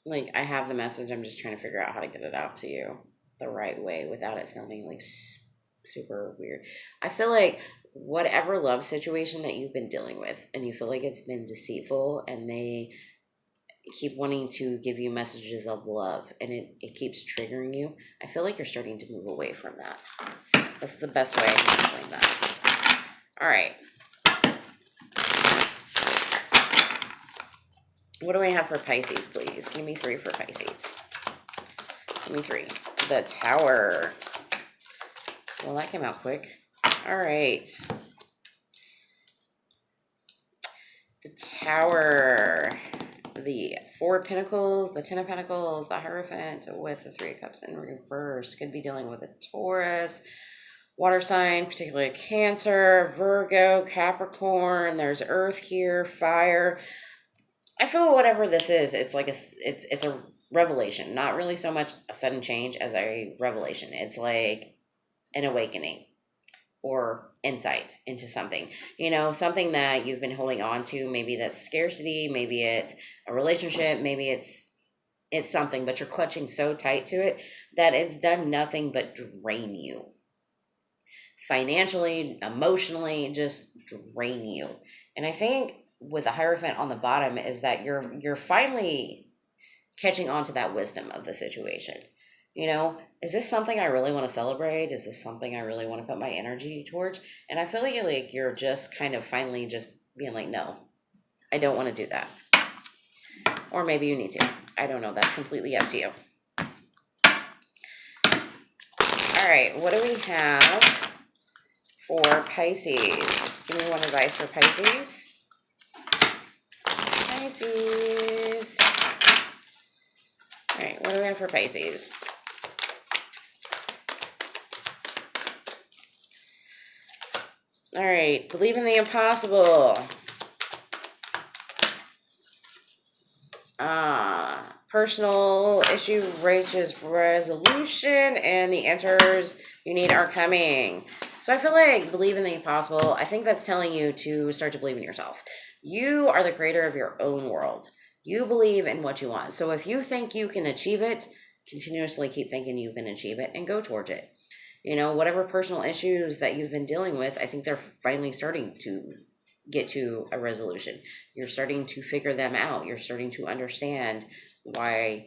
like I have the message. I'm just trying to figure out how to get it out to you the right way without it sounding like super weird. I feel like whatever love situation that you've been dealing with and you feel like it's been deceitful and they keep wanting to give you messages of love and it keeps triggering you, I feel like you're starting to move away from that. That's the best way I can explain that. All right. What do I have for Pisces, please? Give me 3 for Pisces. Give me 3. The Tower. Well, that came out quick. All right. The Tower. The 4 of Pentacles, the 10 of Pentacles, the Hierophant with the 3 of Cups in reverse. Could be dealing with a Taurus, water sign, particularly Cancer, Virgo, Capricorn. There's Earth here, fire. I feel whatever this is, it's like it's a revelation. Not really so much a sudden change as a revelation. It's like an awakening or insight into something. You know, something that you've been holding on to. Maybe that's scarcity. Maybe it's a relationship. Maybe it's something, but you're clutching so tight to it that it's done nothing but drain you. Financially, emotionally, just drain you. And I think with the Hierophant on the bottom is that you're finally catching on to that wisdom of the situation. You know, is this something I really want to celebrate? Is this something I really want to put my energy towards? And I feel like you're just kind of finally just being like, no, I don't want to do that. Or maybe you need to. I don't know. That's completely up to you. All right. What do we have for Pisces. Give me one advice for Pisces. Pisces. All right, what do we have for Pisces? All right, believe in the impossible. Personal issue reaches resolution, and the answers you need are coming. So I feel like believe in the impossible. I think that's telling you to start to believe in yourself. You are the creator of your own world. You believe in what you want. So if you think you can achieve it, continuously keep thinking you can achieve it and go towards it. You know, whatever personal issues that you've been dealing with, I think they're finally starting to get to a resolution. You're starting to figure them out. You're starting to understand why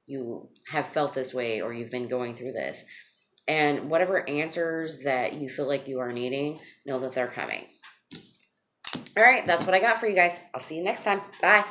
you have felt this way or you've been going through this. And whatever answers that you feel like you are needing, know that they're coming. All right, that's what I got for you guys. I'll see you next time. Bye.